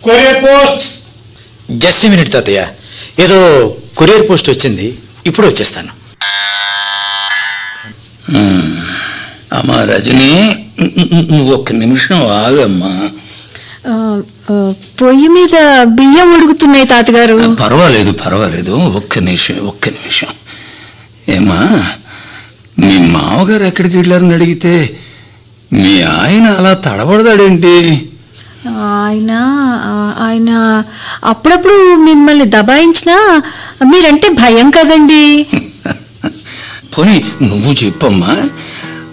కొరియర్ పోస్ట్. జస్ట్ మినిట్ తాతయ్య, ఏదో కొరియర్ పోస్ట్ వచ్చింది, ఇప్పుడు వచ్చేస్తాను. అమ్మా రజని, నువ్వు 1 నిమిషం ఆగమ్మా. పొయ్యి మీద బియ్యం ఉడుకుతున్నాయి తాతగారు. పర్వాలేదు ఒక్క నిమిషం. ఏమా, మీ మామగారు ఎక్కడికి వెళ్ళారని అడిగితే మీ ఆయన అలా తడబడతాడేంటి? ఆయన అప్పుడప్పుడు మిమ్మల్ని దబాయించినా మీరంటే భయం కదండి. పోనీ నువ్వు చెప్పమ్మా,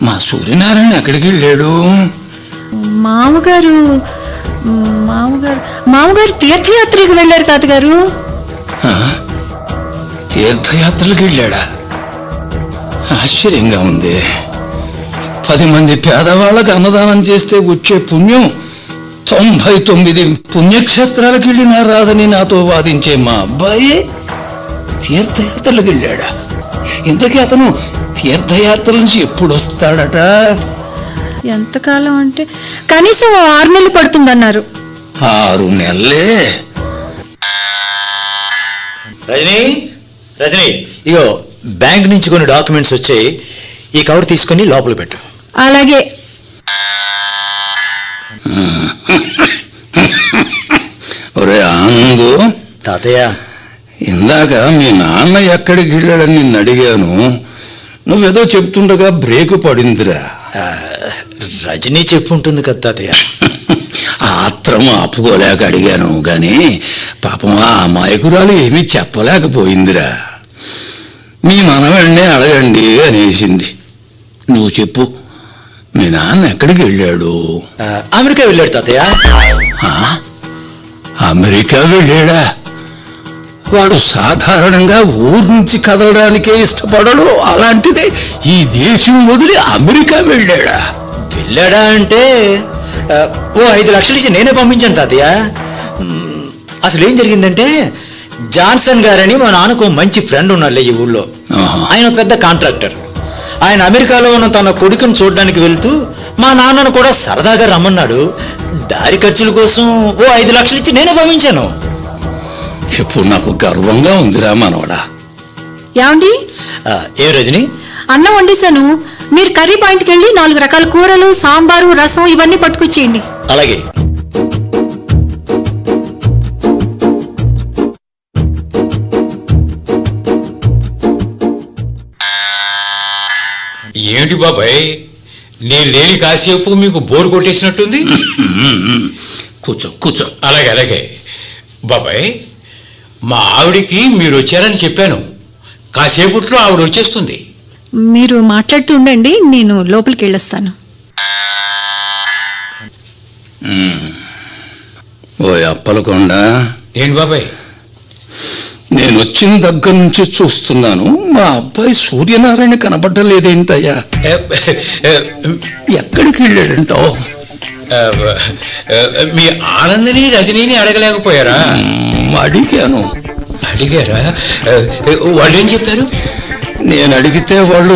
మా సూర్యనారాయణ ఎక్కడికి వెళ్ళాడు? మామగారు తీర్థయాత్రకి వెళ్ళారు తాతగారు. తీర్థయాత్రలకు వెళ్ళాడా? ఆశ్చర్యంగా ఉంది. 10 మంది పేదవాళ్ళకు అన్నదానం చేస్తే వచ్చే పుణ్యం 99 పుణ్యక్షేత్రాలకు వెళ్ళినా రాదని నాతో వాదించే మా అబ్బాయి తీర్థయాత్రలకు వెళ్ళాడా? ఇంతకీ అతను తీర్థయాత్ర నుంచి ఎప్పుడు వస్తాడట? ఎంతకాలం అంటే కనీసం 6 నెలలు పడుతుందన్నారు. 6 నెలలే? రజనీ, ఇగో బ్యాంక్ నుంచి కొన్ని డాక్యుమెంట్స్ వచ్చాయి. ఈ కవర్ తీసుకొని లోపల పెట్టు. అలాగే. ఒరే ఆనందు, తాతయ్య, ఇందాక మీ నాన్న ఎక్కడికి వెళ్ళాడని నిన్ను అడిగాను. నువ్వేదో చెప్తుండగా బ్రేక్ పడిందిరా. రజనీ చెప్పుంటుంది కదా తాతయ్య. ఆత్రం ఆపుకోలేక అడిగాను గాని పాపం ఆ అమాయకురాలు ఏమీ చెప్పలేకపోయిందిరా. మీ మనవణ్ణే అడగండి అనేసింది. నువ్వు చెప్పు, మీ నాన్న ఎక్కడికి వెళ్ళాడు? అమెరికా వెళ్ళాడు తాతయ్య. అమెరికా వెళ్ళాడా? వాడు సాధారణంగా ఊరు నుంచి కదలడానికే ఇష్టపడడు, అలాంటిది ఈ దేశం వదిలి అమెరికా వెళ్ళాడా? వెళ్ళాడా అంటే ఓ 5 లక్షలు ఇచ్చి నేనే పంపించాను తాతయ్య. అసలు ఏం జరిగిందంటే, జాన్సన్ గారని మా నాన్నకు మంచి ఫ్రెండ్ ఉన్నాడులే ఈ ఊళ్ళో. ఆయన పెద్ద కాంట్రాక్టర్. ఆయన అమెరికాలో ఉన్న తన కొడుకుని చూడడానికి వెళ్తూ మా నాన్నను కూడా సరదాగా రమ్మన్నాడు. దారి ఖర్చుల కోసం ఓ 5 లక్షలు ఇచ్చి నేనే పంపించాను. ఇప్పుడు నాకు గర్వంగా ఉందిరా మనవడా. ఏమండి? ఏ రజని, అన్నం వండేశాను. మీరు కర్రీ పాయింట్కి వెళ్ళి 4 రకాల కూరలు, సాంబారు, రసం ఇవన్నీ పట్టుకొచ్చేయండి. అలాగే. ఏంటి బాబాయ్, నేను లేని కాసేపు మీకు బోరు కొట్టేసినట్టుంది. కూర్చో. అలాగే బాబాయ్, మా ఆవిడికి మీరు వచ్చారని చెప్పాను. కాసేపట్లో ఆవిడ వచ్చేస్తుంది. మీరు మాట్లాడుతూ ఉండండి, నేను లోపలికి వెళ్ళొస్తాను. ఓ అప్పలకొండ, ఏంటి బాబాయ్? నేను వచ్చిన దగ్గర నుంచి చూస్తున్నాను, మా అబ్బాయి సూర్యనారాయణ కనపడ్డలేదేంటయ్యా? ఎక్కడికి వెళ్ళాడంటావు? మీ ఆనందని రజనీని అడగలేకపోయారా? అడిగారా? వాళ్ళు ఏం చెప్పారు? నేను అడిగితే వాళ్ళు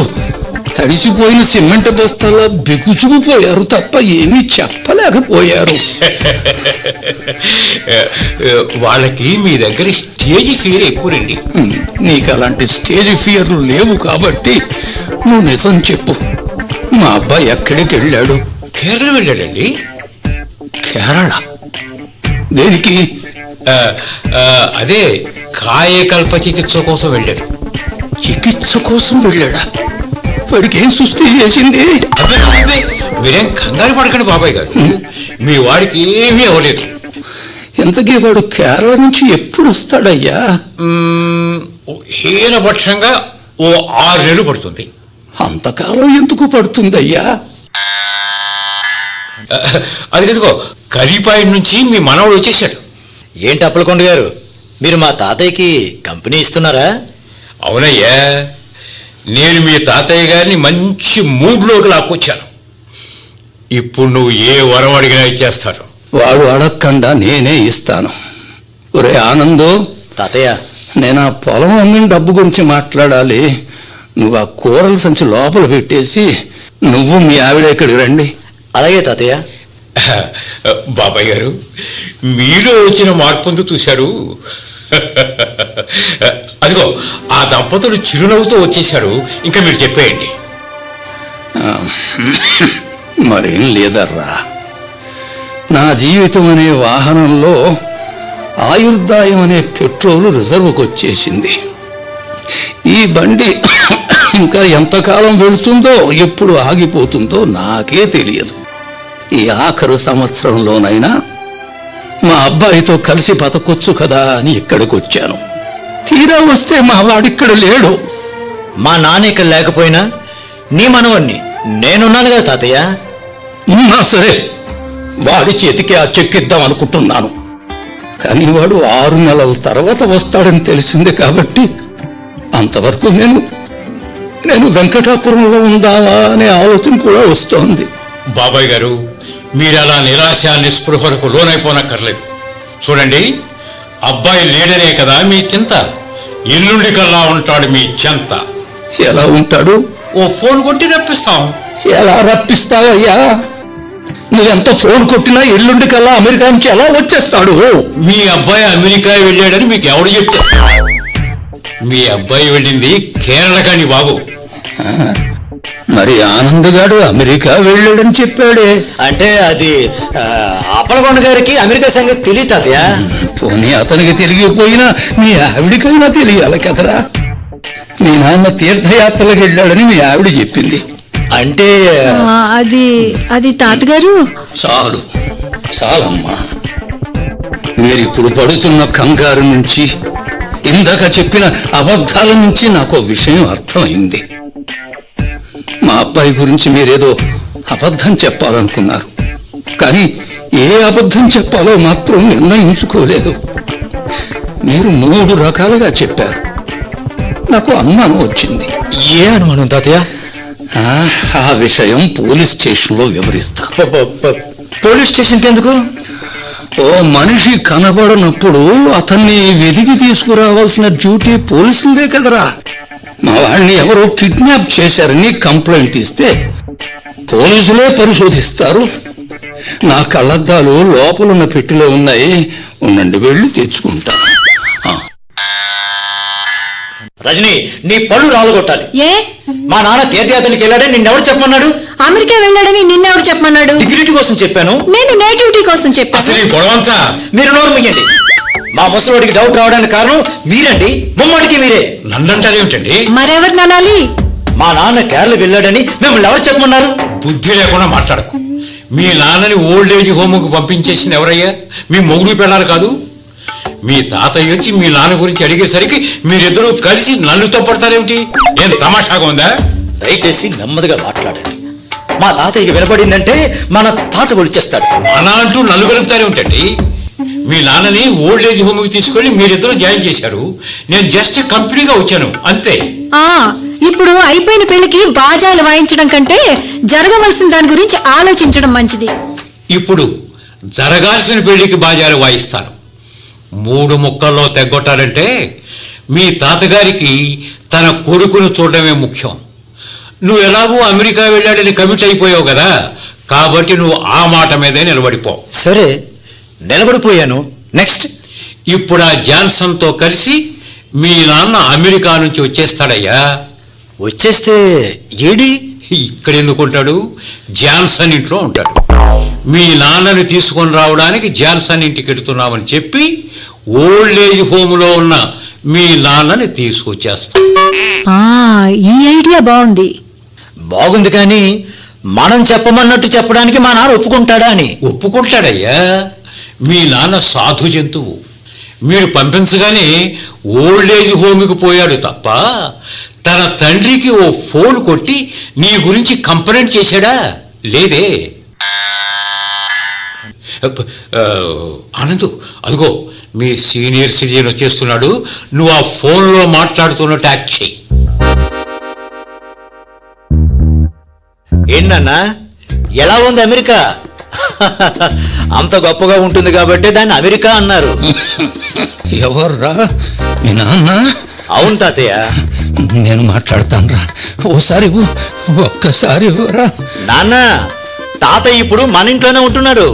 తడిసిపోయిన సిమెంట్ బస్తాలా బిగుసుకుపోయారు తప్ప ఏమీ చెప్పలేకపోయారు. వాళ్ళకి మీ దగ్గర స్టేజ్ ఫియర్ ఎక్కువండి. నీకు అలాంటి స్టేజ్ ఫియర్లు లేవు కాబట్టి నువ్వు నిజం చెప్పు, మా అబ్బాయి ఎక్కడికి వెళ్ళాడు? కేరళ వెళ్ళాడండి. కేరళ? దేనికి? అదే కాయకల్ప చికిత్స కోసం వెళ్ళాడు. చికిత్స కోసం వెళ్ళాడా? వాడికి ఏం సుస్థి చేసింది? మీరేం కంగారు పడకండి బాబాయ్ గారు, మీ వాడికి ఏమీ అవ్వలేదు. ఎంతకీ వాడు కేరళ నుంచి ఎప్పుడు వస్తాడయ్యా? హీనపక్షంగా ఓ 6 నెలలు పడుతుంది. అంతకాలం ఎందుకు పడుతుందయ్యా? అది కదుగో కరీపాయి నుంచి మీ మనవడు వచ్చేసాడు. ఏంటి అప్పలకొండ గారు, మీరు మా తాతయ్యకి కంపెనీ ఇస్తున్నారా? అవునయ్యా, నేను మీ తాతయ్య గారిని మంచి మూడ్లోకి లాక్కొచ్చాను. ఇప్పుడు నువ్వు ఏ వరం అడిగినా ఇచ్చేస్తారు. వాడు అడగకుండా నేనే ఇస్తాను. ఒరే ఆనందు, తాతయ్య, నేను ఆ పొలం అమ్మిన డబ్బు గురించి మాట్లాడాలి. నువ్వు ఆ కూరల సంచి లోపల పెట్టేసి నువ్వు మీ ఆవిడ ఇక్కడికి రండి. అలాగే తాతయ్య. బాబాయ్ గారు, మీలో వచ్చిన మార్పును చూశారు. అదిగో ఆ దంపతులు చిరునవ్వుతో వచ్చేశారు. ఇంకా మీరు చెప్పేయండి. మరేం లేదర్రా, నా జీవితం అనే వాహనంలో ఆయుర్దాయం అనే పెట్రోలు రిజర్వుకు వచ్చేసింది. ఈ బండి ఇంకా ఎంతకాలం వెళుతుందో, ఎప్పుడు ఆగిపోతుందో నాకే తెలియదు. ఈ ఆఖరు సంవత్సరంలోనైనా మా అబ్బాయితో కలిసి బతకొచ్చు కదా అని ఇక్కడికి వచ్చాను. తీరా వస్తే మా వాడిక్కడ లేడు. మా నాన్న ఇక్కడ లేకపోయినా నీ మనవణ్ణి నేనున్నాను కదా తాతయ్య. ఉన్నా సరే, వాడి చేతికి ఆ చెక్కిద్దాం అనుకుంటున్నాను. కానీ వాడు 6 నెలల తర్వాత వస్తాడని తెలిసింది కాబట్టి అంతవరకు నేను వెంకటాపురంలో ఉందామా అనే ఆలోచన కూడా వస్తోంది. బాబాయ్ గారు, మీరు అలా నిరాశ నిస్పృహలకు లోనైపోనక్కర్లేదు. చూడండి, అబ్బాయి లేడనే కదా మీ చింత. ఎల్లుండి కల్లా ఉంటాడు మీ చెంత. ఎలా ఉంటాడు? ఓ ఫోన్ కొట్టి రప్పిస్తాం. ఎలా రప్పిస్తావయ్యా? నువ్వెంత ఫోన్ కొట్టినా ఎల్లుండి కల్లా అమెరికా నుంచి ఎలా వచ్చేస్తాడు? మీ అబ్బాయి అమెరికా వెళ్ళాడని మీకు ఎవడు చెప్తాడు? మీ అబ్బాయి వెళ్ళింది కేరళ కాని బాబు. మరి ఆనందగాడు అమెరికా వెళ్ళాడని చెప్పాడే. అంటే అది అప్పలకొండ గారికి అమెరికా సంగతి తెలియదు తాతయ్య. పోనీ అతనికి తెలియకపోయినా మీ ఆవిడికైనా తెలియాలి కదరా. మీ నాన్న తీర్థయాత్రలకు వెళ్ళాడని మీ ఆవిడ చెప్పింది. అంటే అది తాతగారు. చాలమ్మా. మీరిప్పుడు పడుతున్న కంగారు నుంచి, ఇందాక చెప్పిన అబద్ధాల నుంచి నాకు విషయం అర్థమైంది. మా అబ్బాయి గురించి మీరేదో అబద్ధం చెప్పాలనుకున్నారు, కానీ ఏ అబద్ధం చెప్పాలో మాత్రం నిర్ణయించుకోలేదు. మీరు 3 రకాలుగా చెప్పారు. నాకు అనుమానం వచ్చింది. ఏ అనుమానం తాతయ్య? ఆ విషయం పోలీస్ స్టేషన్లో వివరిస్తా. పోలీస్ స్టేషన్కి ఎందుకు? ఓ మనిషి కనబడనప్పుడు అతన్ని వెదికి తీసుకురావాల్సిన డ్యూటీ పోలీసులదే కదరా. మా వాడిని ఎవరో కిడ్నాప్ చేశారని కంప్లైంట్ ఇస్తే పోలీసులే పరిశోధిస్తారు. నా కళ్ళద్దాలు లోపలున్న పెట్టెలో ఉన్నాయి. ఉండండి, వెళ్ళి తెచ్చుకుంటా. రజనీ, నీ పళ్ళు రాలగొట్టాలి. ఏ? మా నాన్న తీర్థయాత్రకి వెళ్ళాడని నిన్నెవరు చెప్పమన్నాడు? అమెరికా వెళ్ళాడని నిన్నెవరు చెప్పమన్నాడు? డిగ్నిటీ కోసం చెప్పాను. నేను నేటివిటీ కోసం చెప్పాను. అసలు ఈ గొడవంతా మీరు నోరు ముయ్యండి. మా ముసలివాడికి డౌట్ రావడానికి కారణం మీరండి. ముమ్మాటికి మీరే. నన్నంటారేమిటండి? మరెవరిని అనాలి? మా నాన్న కేరళ వెళ్ళాడని మిమ్మల్ని ఎవరు చెప్పమన్నారు? బుద్ధి లేకుండా మాట్లాడకు. మీ నాన్నని ఓల్డ్ ఏజ్ హోమ్కు పంపించేసింది ఎవరయ్యా? మీ మొగుడు పెళ్ళాలి కాదు. మీ తాతయ్య వచ్చి మీ నాన్న గురించి అడిగేసరికి మీరిద్దరూ కలిసి నన్నుతో పడతారేమిటి? ఏం తమాషాగా ఉందా? దయచేసి నెమ్మదిగా మాట్లాడండి. మా తాతయ్యకి వినపడిందంటే మన తాత ఒలిచేస్తాడు. అలా అంటూ నన్ను కలుపుతారేమిటండి? మీ నాన్నని ఓల్డ్ ఏజ్ హోమ్కి తీసుకొని మీరిద్దరూ జాయిన్ చేశారు. నేను జస్ట్ కంపెనీగా వచ్చాను అంతే. ఇప్పుడు అయిపోయిన పెళ్లికి బాజాలు వాయించడం కంటే జరగవలసిన దాని గురించి ఆలోచించడం మంచిది. ఇప్పుడు జరగాల్సిన పెళ్లికి బాజాలు వాయిస్తాను. 3 ముక్కల్లో తెగొట్టాలంటే మీ తాతగారికి తన కొడుకును చూడడమే ముఖ్యం. నువ్వు ఎలాగూ అమెరికా వెళ్ళాడని కమిట్ అయిపోయావు కదా, కాబట్టి నువ్వు ఆ మాట మీదే నిలబడిపో. సరే, నిలబడిపోయాను. నెక్స్ట్? ఇప్పుడు ఆ జాన్సన్తో కలిసి మీ నాన్న అమెరికా నుంచి వచ్చేస్తాడయ్యా. వచ్చేస్తే ఏడి? ఇక్కడ ఎందుకుంటాడు? జాన్సన్ ఇంట్లో ఉంటాడు. మీ నాన్నని తీసుకొని రావడానికి జాన్సన్ ఇంటికి వెడుతున్నామని చెప్పి ఓల్డ్ ఏజ్ హోమ్లో ఉన్న మీ నాన్నని తీసుకొచ్చేస్తాడు. ఈ ఐడియా బాగుంది. బాగుంది, కానీ మనం చెప్పమన్నట్టు చెప్పడానికి మా నాన్న ఒప్పుకుంటాడా అని? ఒప్పుకుంటాడయ్యా. మీ నాన్న సాధు జంతువు. మీరు పంపించగానే ఓల్డ్ ఏజ్ హోమ్కి పోయాడు తప్ప తన తండ్రికి ఓ ఫోన్ కొట్టి నీ గురించి కంప్లైంట్ చేశాడా? లేదే. ఆనందు, అదిగో మీ సీనియర్ సిటిజన్ వచ్చేస్తున్నాడు. నువ్వు ఆ ఫోన్లో మాట్లాడుతున్నట్టు యాక్ట్ చెయ్యి. ఏంటన్నా, ఎలా ఉంది అమెరికా? అంత గొప్పగా ఉంటుంది కాబట్టి దాన్ని అమెరికా అన్నారు. ఎవర్రా మీ నాన్న? అవును తాతయ్య. నేను మాట్లాడతాను రా. ఓసారి ఒక్కసారి నాన్న, తాతయ్య ఇప్పుడు మన ఇంట్లోనే ఉంటున్నాడు.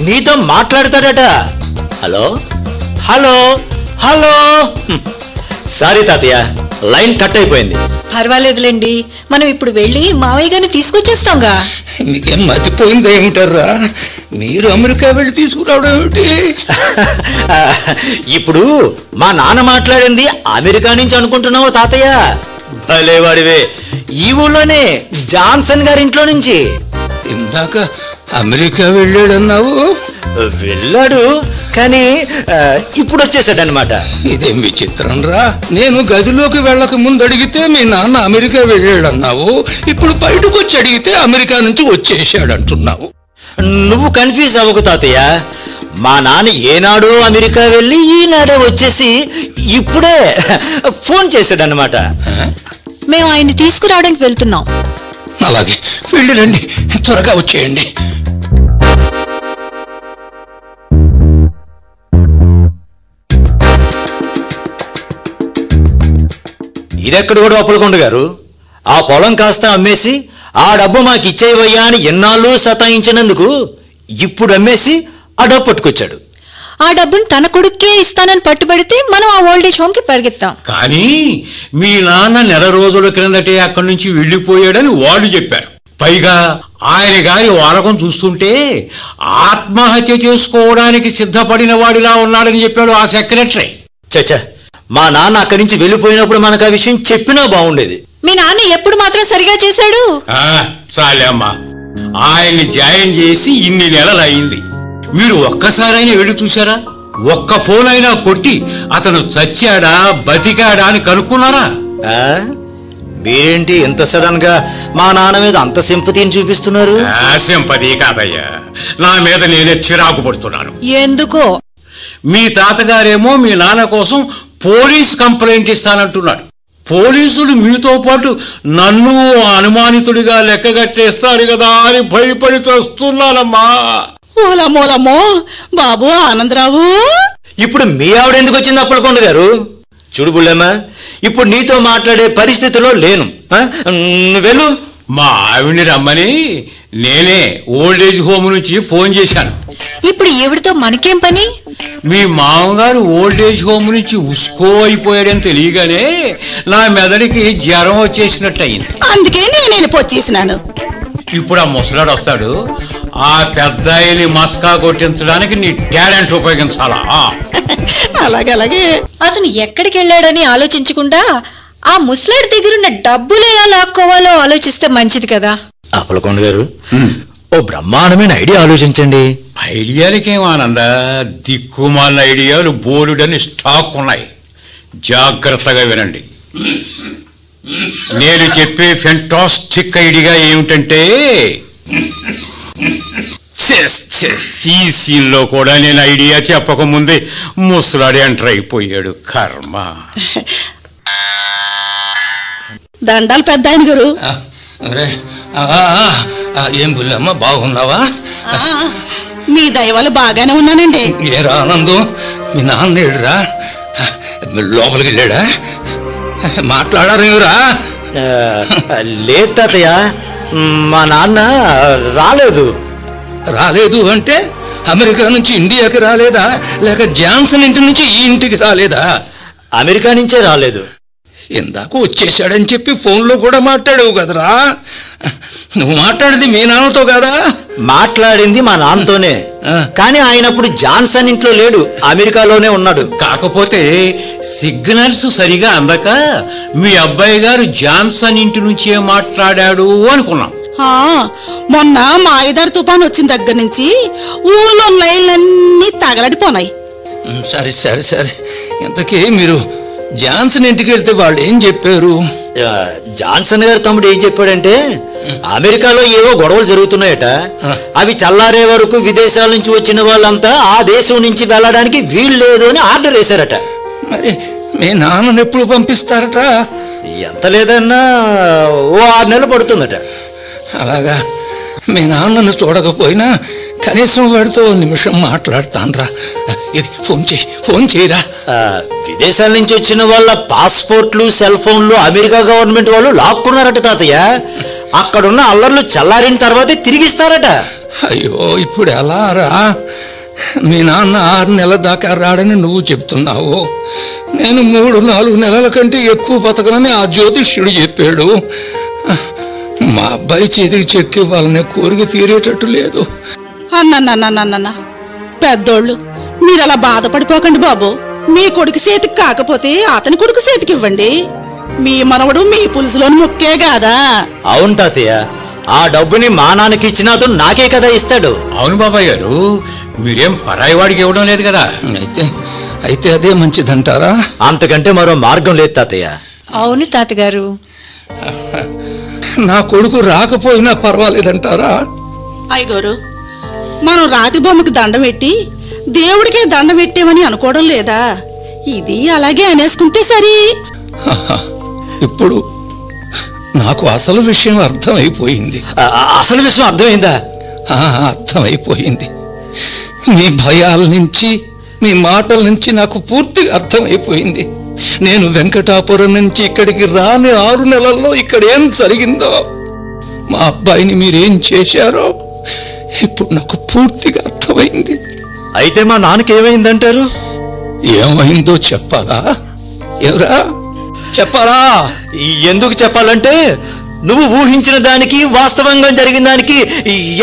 నీతో మాట్లాడతాడట. Hello hello hello. సారీ తాతయ్య, లైన్ కట్ అయిపోయింది. పర్వాలేదులేండి, మనం ఇప్పుడు వెళ్ళి మావయ్య గారిని తీసుకొచ్చేస్తాంగా. మీకేం మతిపోయింది ఏమిటారా? మీరు అమెరికా వెళ్ళి తీసుకురావడం ఏమిటి? ఇప్పుడు మా నాన్న మాట్లాడింది అమెరికా నుంచి అనుకుంటున్నావు తాతయ్య? భలేవాడివే, ఈ ఊళ్ళోనే జాన్సన్ గారి ఇంట్లో నుంచి. ఇందాక అమెరికా వెళ్ళాడన్నావు. వెళ్ళాడు, కానీ ఇప్పుడు వచ్చేసాడనమాట. ఇదేం విచిత్రం రా. నేను గదిలోకి వెళ్ళక ముందు అడిగితే మీ నాన్న అమెరికా వెళ్ళాడన్నావు, ఇప్పుడు బయటకు వచ్చి అడిగితే అమెరికా నుంచి వచ్చేసాడంటున్నావు. నువ్వు కన్ఫ్యూజ్ అవ్వకు తాతయ్య. మా నాన్న ఏనాడో అమెరికా వెళ్ళి ఈనాడే వచ్చేసి ఇప్పుడే ఫోన్ చేశాడనమాట. మేము ఆయన్ని తీసుకురావడానికి వెళ్తున్నాం. అలాగే వెళ్ళి రండి, త్వరగా వచ్చేయండి. ఇదెక్కడ కూడా అప్పులకొండ గారు, ఆ పొలం కాస్త అమ్మేసి ఆ డబ్బు మాకు ఇచ్చేవయ్యా అని ఎన్నాళ్ళు సతాయించినందుకు ఇప్పుడు అమ్మేసి ఆ డబ్బు పట్టుకొచ్చాడు. ఆ డబ్బును తన కొడుక్కే ఇస్తానని పట్టుబడితే మనం ఆ ఓల్డేజ్ హోమ్ కి పరిగెత్తాం. కానీ మీ నాన్న నెల రోజుల క్రిందటే అక్కడి నుంచి వెళ్ళిపోయాడని వాళ్ళు చెప్పారు. పైగా ఆయన గారి వారకం చూస్తుంటే ఆత్మహత్య చేసుకోవడానికి సిద్ధపడిన వాడిలా ఉన్నాడని చెప్పాడు ఆ సెక్రటరీ. చచ్చా, మా నాన్న అక్కడి నుంచి వెళ్ళిపోయినప్పుడు మనకు ఆ విషయం చెప్పినా బాగుండేది. మీ నాన్న ఎప్పుడు మాత్రం సరిగా చేశాడు? చాలే అమ్మా, ఆయన్ని జాయిన్ చేసి ఇన్ని నెలలు అయింది. మీరు ఒక్కసారైనా వెళ్ళి చూశారా? ఒక్క ఫోన్ అయినా కొట్టి అతను చచ్చాడా బతికాడా అని కనుక్కున్నారా? మీరేంటి ఎంత సడన్ గా మా నాన్న మీద అంత సింపతిని చూపిస్తున్నారు? సింపతి కాదయ్యా, నా మీద నేనే చిరాకు పడుతున్నాను. ఎందుకో? మీ తాతగారేమో మీ నాన్న కోసం పోలీస్ కంప్లైంట్ ఇస్తానంటున్నాడు. పోలీసులు మీతో పాటు నన్ను అనుమానితుడిగా లెక్కగట్టేస్తారు కదా అని భయపడి చస్తున్నానమ్మా. మూలమూలమో బాబు ఆనందరావు, ఇప్పుడు మీ ఆవిడ ఎందుకు వచ్చింది అప్పలకొండ గారు? చూడు బుల్లెమ్మ, ఇప్పుడు నీతో మాట్లాడే పరిస్థితిలో లేను. వెళ్ళు. మా ఆవిడ్ని రమ్మని నేనే ఓల్డేజ్ హోమ్ నుంచి ఫోన్ చేశాను. ఇప్పుడు ఈవిడితో మనకేం పని? మీ మామగారు ఓల్డేజ్ హోమ్ నుంచి ఉస్కో అయిపోయాడని తెలియగానే నా మెదడికి జ్వరం వచ్చేసినట్టు అయింది. అందుకే నేను వెళ్ళిపోచ్చేసినాను. ఇప్పుడు ఆ ముసలాడు వస్తాడు, ఆ పెద్ద ఆయన్ని మస్కా కొట్టించడానికి నీ టాలెంట్ ఉపయోగించాలా? అలాగే. అతను ఎక్కడికి వెళ్ళాడని ఆలోచించకుండా ఆ ముసలాడి దగ్గరున్న డబ్బులు ఎలా లాక్కోవాలో ఆలోచిస్తే మంచిది కదా. అప్పలకొండ గారు, ఓ బ్రహ్మాండమైన ఐడియా ఆలోచించండి. ఐడియాలకేం ఆనంద, దిక్కుమాల ఐడియాలు బోలుడని స్టాక్ ఉన్నాయి. జాగ్రత్తగా వినండి. నేను చెప్పే ఫెంటాస్టిక్ ఐడియా ఏమిటంటే, ఈ సీన్ లో కూడా నేను ఐడియా చెప్పకముందే ముసలాడి ఎంటర్ అయిపోయాడు. కర్మ. దండాలు పెద్ద ఆయన గారు. ఏం బుల్లమ్మ, బాగున్నావా? మీ దయవల్ల బాగానే ఉన్నానండి. ఏరా ఆనందం, మీ నాన్న ఏడురా? లోపలికి వెళ్ళాడా? మాట్లాడారేమిరా? లేదు తాతయ్య, మా నాన్న రాలేదు. రాలేదు అంటే అమెరికా నుంచి ఇండియాకి రాలేదా, లేక జాన్సన్ ఇంటి నుంచి ఈ ఇంటికి రాలేదా? అమెరికా నుంచే రాలేదు. ఇందాక వచ్చేసాడని చెప్పి ఫోన్లో కూడా మాట్లాడావు కదరా. నువ్వు మాట్లాడింది మీ నాన్నతో కదా? మాట్లాడింది మా నాన్నతోనే, కానీ ఆయన అప్పుడు జాన్సన్ ఇంట్లో లేడు, అమెరికాలోనే ఉన్నాడు. కాకపోతే సిగ్నల్స్ సరిగా అందక మీ అబ్బాయి గారు జాన్సన్ ఇంటి నుంచే మాట్లాడాడు అనుకున్నాం. మొన్న మాయదారి తుఫాన్ వచ్చిన దగ్గర నుంచి ఊళ్ళో లైన్లన్నీ తగలడిపోనాయి. సరే సరే సరే, ఇంతకీ మీరు జాన్సన్ ఇంటికి వెళ్తే వాళ్ళు ఏం చెప్పారు? జాన్సన్ గారు తమ్ముడు ఏం చెప్పాడంటే, అమెరికాలో ఏవో గొడవలు జరుగుతున్నాయట, అవి చల్లారే వరకు విదేశాల నుంచి వచ్చిన వాళ్ళంతా ఆ దేశం నుంచి వెళ్ళడానికి వీలు లేదు అని ఆర్డర్ వేశారట. మరి మీ నాన్నను ఎప్పుడు పంపిస్తారట? ఎంత లేదన్నా ఓ 6 నెలలు పడుతుందట. అలాగా? మీ నాన్నను చూడకపోయినా కనీసం వాడితో నిమిషం మాట్లాడతానరా. ఇది ఫోన్ చేయరా. విదేశాల నుంచి వచ్చిన వాళ్ళ పాస్పోర్ట్లు, సెల్ ఫోన్లు అమెరికా గవర్నమెంట్ వాళ్ళు లాక్కున్నారట తాతయ్య. అక్కడున్న అల్లర్లు చల్లారిన తర్వాతే తిరిగిస్తారట. అయ్యో, ఇప్పుడు ఎలా రా? మీ నాన్న 6 నెలల దాకా రాడని నువ్వు చెప్తున్నావు. నేను 3-4 నెలల కంటే ఎక్కువ బతకనని ఆ జ్యోతిష్యుడు చెప్పాడు. మా అబ్బాయి చేతికి చెక్కి వాళ్ళని కోరిక తీరేటట్టు లేదు. అన్న పెద్దోళ్ళు మీరు అలా బాధపడిపోకండి బాబు. మీ కొడుకు చేతికి కాకపోతే అతని కొడుకు చేతికి ఇవ్వండి. మీ మనవడు మీ పులుసులోని ముక్కే కాదా? అవును తాతయ్య, ఆ డబ్బుని మా నాన్నకి ఇచ్చినాతో నాకే కదా ఇస్తాడు. అవును బాబాయ్ గారు, మీరేం పరాయి వాడికి ఇవ్వడం లేదు కదా. అయితే అదే మంచిదంటారా? అంతకంటే మరో మార్గం లేదు తాతయ్య. అవును తాతగారు. నా కొడుకు రాకపోయినా పర్వాలేదంటారా? అయ్యగారు, మనం రాతి బొమ్మకి దండం పెట్టి దేవుడికే దండం పెట్టేమని అనుకోవడం లేదా? ఇది అలాగే అనేసుకుంటే సరి. ఇప్పుడు నాకు అసలు విషయం అర్థమైపోయింది. అసలు విషయం అర్థమైందా? అర్థమైపోయింది. మీ భయాల నుంచి, మీ మాటల నుంచి నాకు పూర్తిగా అర్థమైపోయింది. నేను వెంకటాపురం నుంచి ఇక్కడికి రాని 6 నెలల్లో ఇక్కడ ఏం జరిగిందో, మా అబ్బాయిని మీరేం చేశారో ఇప్పుడు నాకు పూర్తిగా అర్థమైంది. అయితే మా నాన్నకి ఏమైందంటారు? ఏమైందో చెప్పాలా? ఎవరా చెప్పాలా? ఎందుకు చెప్పాలంటే నువ్వు ఊహించిన దానికి వాస్తవంగా జరిగిన దానికి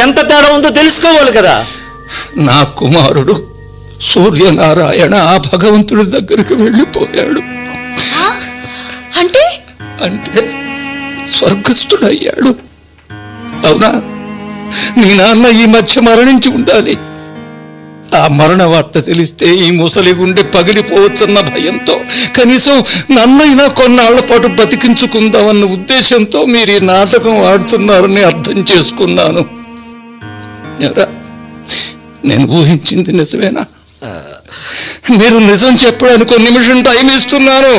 ఎంత తేడా ఉందో తెలుసుకోవాలి కదా. నా కుమారుడు సూర్యనారాయణ ఆ భగవంతుడి దగ్గరికి వెళ్ళిపోయాడు. అంటే అంటే స్వర్గస్థుడయ్యాడు. అవునా? మీ నాన్న ఈ మధ్య మరణించి ఉండాలి. ఆ మరణ వార్త తెలిస్తే ఈ ముసలి గుండె పగిలిపోవచ్చన్న భయంతో, కనీసం నన్నైనా కొన్నాళ్ల పాటు బతికించుకుందామన్న ఉద్దేశంతో మీరు ఈ నాటకం ఆడుతున్నారని అర్థం చేసుకున్నాను. నేను ఊహించింది నిజమేనా? మీరు నిజం చెప్పడానికి 1 నిమిషం టైం ఇస్తున్నాను,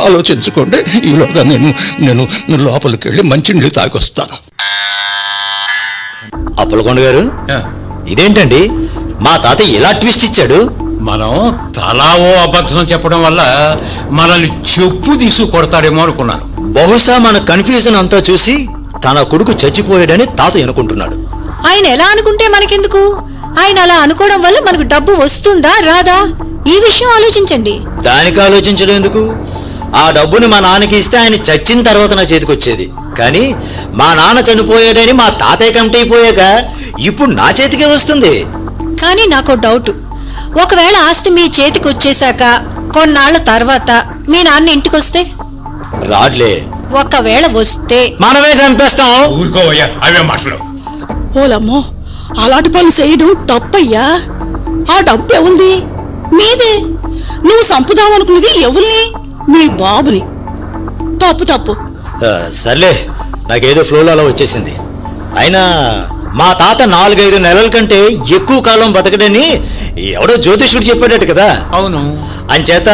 ఆలోచించుకోండి. ఈలోగా నేను లోపలికి వెళ్ళి మంచినీళ్ళు తాగొస్తాను. అప్పలకొండ గారు, ఇదేంటండి మా తాతయ్య ఇలా ట్విస్ట్ ఇచ్చాడు? మనం తలా ఓ అబద్ధం చెప్పడం వల్ల మనల్ని చెప్పు తీసు కొడతాడేమో అనుకున్నాను. బహుశా మన కన్ఫ్యూజన్ అంతా చూసి తన కొడుకు చచ్చిపోయాడని తాతయ్య అనుకుంటున్నాడు. ఆయన ఎలా అనుకుంటే మనకెందుకు? ఆయన అలా అనుకోవడం వల్ల మనకు డబ్బు వస్తుందా రాదా? ఈ విషయం ఆలోచించండి. దానికి ఆలోచించడం ఎందుకు? ఆ డబ్బుని మా నాన్నకి ఇస్తే ఆయన చచ్చిన తర్వాత నా చేతికి వచ్చేది. కానీ మా నాన్న చనిపోయాడని మా తాతయ్య కంటైపోయాక ఇప్పుడు నా చేతికే వస్తుంది. కానీ నాకు డౌట్, ఒకవేళ ఆస్తి మీ చేతికి వచ్చేసాక కొన్నాళ్ల తర్వాత మీ నాన్న ఇంటికొస్తే? రాడ్లే. ఒకవేళ వస్తే మనమే చంపేస్తాం. ఊరుకోవయ్యా, అవే మాటలు. ఓలమ్మో, అలాంటి పనులు చేయడం తప్పయ్యా. ఆ డబ్బు ఎవరిది? మీదే. నువ్వు చంపుదామనుకున్నది ఎవరిని? మీ బాబుని. తప్పు. సర్లే, నాకేదో ఫ్లోలో అలా వచ్చేసింది. అయినా మా తాత 4-5 నెలల కంటే ఎక్కువ కాలం బతకడని ఎవడో జ్యోతిష్కుడు చెప్పాడట కదా. అవును. అంచేత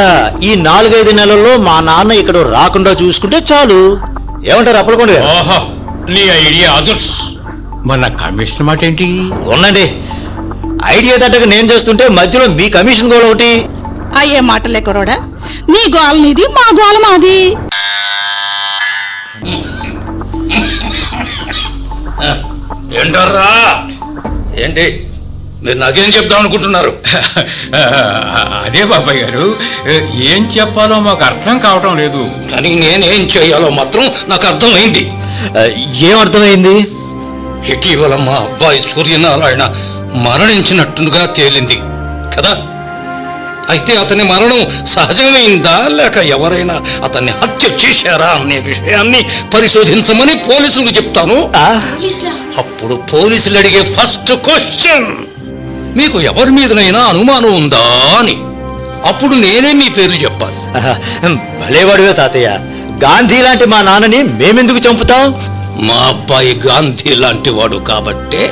ఈ 4-5 నెలల్లో మా నాన్న ఇక్కడ రాకుండా చూసుకుంటే చాలు. ఏమంటారు అప్పలకొండ గారు? ఓహో, నీ ఐడియా అదర్స్. మన కమిషన్ మాట ఏంటి? ఉండండి, ఐడియా తట్టక నేను చేస్తుంటే మధ్యలో మీ కమిషన్ గోల్ ఒకటి. అయ్యే మాటలే కురోడా, నీ గోల నీది, మా గోల మాది. ఏంటారా? ఏంటి మీరు నాకేం చెప్దాం అనుకుంటున్నారు? అదే బాబాయ్ గారు, ఏం చెప్పాలో మాకు అర్థం కావటం లేదు. కానీ నేనేం చేయాలో మాత్రం నాకు అర్థమైంది. ఏం అర్థమైంది? ఇటీవల మా అబ్బాయి సూర్యనారాయణ మరణించినట్టుగా తేలింది కదా. అయితే అతని మరణం సహజమైందా లేక ఎవరైనా అతన్ని హత్య చేశారా అనే విషయాన్ని పరిశోధించమని పోలీసులకు చెప్తాను. అప్పుడు పోలీసులు అడిగే ఫస్ట్ క్వశ్చన్, మీకు ఎవరి మీదనైనా అనుమానం ఉందా అని. అప్పుడు నేనే మీ పేర్లు చెప్పాలి. భలేవాడివే తాతయ్య. గాంధీ లాంటి మా నాన్నని మేమెందుకు చంపుతాం? మా అబ్బాయి గాంధీ లాంటి వాడు కాబట్టే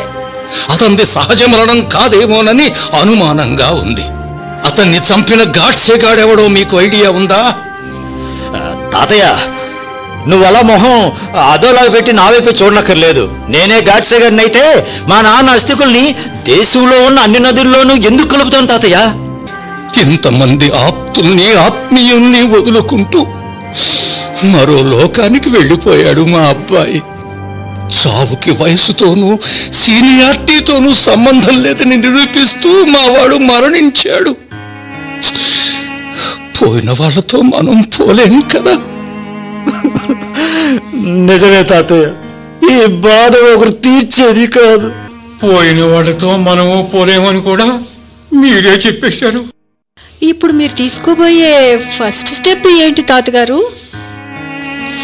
అతనిది సహజ మరణం కాదేమోనని అనుమానంగా ఉంది. అతన్ని చంపిన గాడ్సేగాడెవడో మీకు ఐడియా ఉందా? తాతయ్య, నువ్వు అలా మొహం అదోలాగా పెట్టి నా వైపు చూడనక్కర్లేదు. నేనే గాడ్సే గారిని అయితే మా నాన్న అస్థికుల్ని దేశంలో ఉన్న అన్ని నదుల్లోనూ ఎందుకు కలుపుతాను తాతయ్య? ఇంతమంది ఆప్తుల్ని ఆత్మీయుల్ని వదులుకుంటూ మరో లోకానికి వెళ్ళిపోయాడు మా అబ్బాయి. చావుకి వయసుతోనూ సీనియారిటీతోనూ సంబంధం లేదని నిరూపిస్తూ మా వాడు మరణించాడు. పోయిన వాళ్ళతో మనం పోలేం కదా. నిజమే తాతయ్య, ఈ బాధ ఒకరు తీర్చేది కాదు. పోయిన వాళ్ళతో మనము పోలేమని కూడా మీరే చెప్పేశారు. ఇప్పుడు మీరు తీసుకోబోయే ఫస్ట్ స్టెప్ ఏంటి తాతగారు?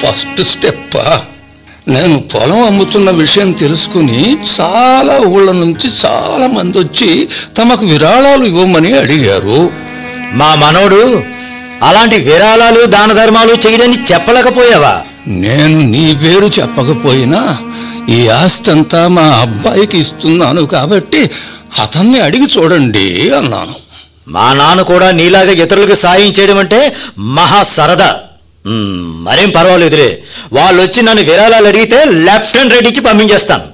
ఫస్ట్ స్టెప్ నేను పొలం అమ్ముతున్న విషయం తెలుసుకుని చాలా ఊళ్ళ నుంచి చాలా మంది వచ్చి తమకు విరాళాలు ఇవ్వమని అడిగారు. మా మనోడు అలాంటి విరాళాలు దాన ధర్మాలు చేయడని చెప్పలేకపోయావా? నేను నీ పేరు చెప్పకపోయినా ఈ ఆస్తి అంతా మా అబ్బాయికి ఇస్తున్నాను కాబట్టి అతన్ని అడిగి చూడండి అన్నాను. మా నాన్న కూడా నీలాగా ఇతరులకు సాయం చేయడం అంటే మహా సరదా. మరేం పర్వాలేదులే, వాళ్ళు వచ్చి నన్ను విరాళాలు అడిగితే లెఫ్ట్ హ్యాండ్ రైట్ ఇచ్చి పంపించేస్తాను.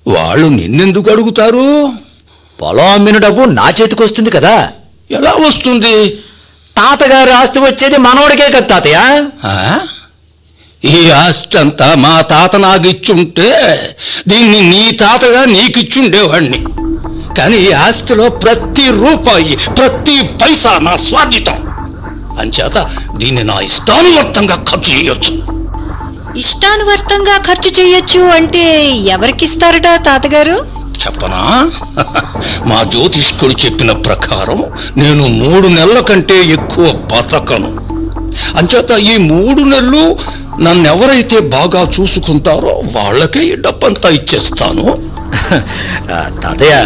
వాళ్ళు నిన్నెందుకు అడుగుతారు? పొలం అమ్మిన డబ్బు నా చేతికి వస్తుంది కదా. ఎలా వస్తుంది? తాతగారి ఆస్తి వచ్చేది మనవడికే కదా తాతయ్య. ఈ ఆస్తి అంతా మా తాత నాకు ఇచ్చుంటే దీన్ని నీ తాతగా నీకిచ్చుండేవాణ్ణి. కానీ ఈ ఆస్తిలో ప్రతి రూపాయి ప్రతి పైసా నా స్వార్జితం. అంచేత దీన్ని నా ఇష్టానువర్తంగా ఖర్చు చేయొచ్చు. ఇష్టానువర్తంగా ఖర్చు చేయొచ్చు అంటే ఎవరికిస్తారట తాతగారు? చెప్పనా? మా జ్యోతిష్కుడు చెప్పిన ప్రకారం నేను 3 నెలల కంటే ఎక్కువ బతకను. అంచేత ఈ 3 నెలలు నన్నెవరైతే బాగా చూసుకుంటారో వాళ్ళకే ఈ డబ్బంతా ఇచ్చేస్తాను. తాతయ్య,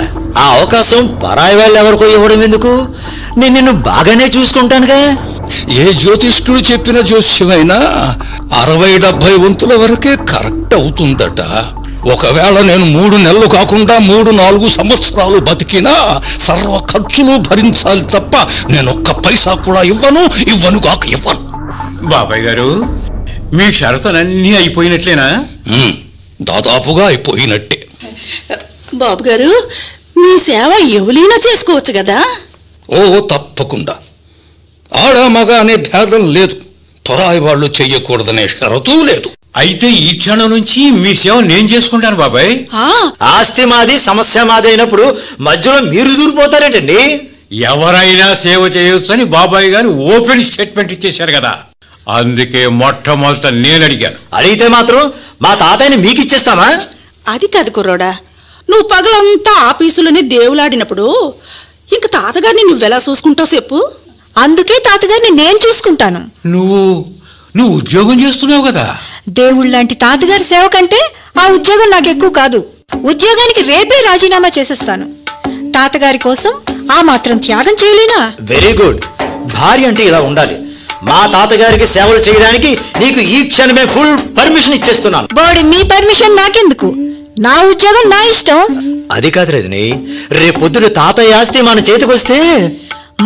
ఆ అవకాశం పరాయి వాళ్ళు ఎవరికో ఇవ్వడం ఎందుకు? నేను నిన్ను బాగానే చూసుకుంటానుగా. ఏ జ్యోతిష్కుడు చెప్పిన జోస్యమైనా 60-70 వంతుల వరకే కరెక్ట్ అవుతుందట. ఒకవేళ నేను 3 నెలలు కాకుండా 3-4 సంవత్సరాలు బతికినా సర్వ ఖర్చులు భరించాలి తప్ప నేను ఒక్క పైసా కూడా ఇవ్వను కాక ఇవ్వను. బాబాయ్ గారు, మీ షరతులన్నీ అయిపోయినట్లేనా? దాదాపుగా అయిపోయినట్టే. బాబు గారు, మీ సేవ ఎవరైనా చేసుకోవచ్చు కదా? ఓ తప్పకుండా. ఆడ మగ అనే భేదం లేదు, పరాయి వాళ్ళు చెయ్యకూడదనే షరతూ లేదు. అయితే ఈ క్షణం నుంచి మీ సేవ నేను చేసుకుంటాను బాబాయ్. ఆస్తి మాది, సమస్య మాది అయినప్పుడు మధ్యలో మీరు దూరిపోతారేటండి? ఎవరైనా సేవ చేయొచ్చు అని బాబాయ్ గారు ఓపెన్ స్టేట్మెంట్ ఇచ్చేశారు కదా, అందుకే మొట్టమొదట నేను అడిగాను. అడిగితే మాత్రం మా తాతయ్యని మీకు ఇచ్చేస్తామా? అది కాదు కుర్రోడా, నువ్వు పగలంతా ఆఫీసులోనే దేవులాడినప్పుడు ఇంక తాతగారిని నువ్వెలా చూసుకుంటావు చెప్పు? అందుకే తాతగారిని నేను చూసుకుంటాను. నువ్వు ఉద్యోగం చేస్తున్నావు కదా. దేవుళ్ళంటి తాతగారి సేవ కంటే ఆ ఉద్యోగం నాకు ఎక్కువ కాదు. ఉద్యోగానికి రేపే రాజీనామా చేసేస్తాను. తాతగారి కోసం ఆ మాత్రం త్యాగం చేయలేనా? Very good. భార్య అంటే ఇలా ఉండాలి. మా తాతగారికి సేవలు చేయడానికి నీకు ఈ క్షణమే ఫుల్ పర్మిషన్ ఇచ్చేస్తున్నాను. బోడి మీ పర్మిషన్ నాకెందుకు? నా ఉద్యోగం నా ఇష్టం. అది కాదు రజని, రేపొద్దున తాతయ్య ఆస్తి మన చేతికి వస్తే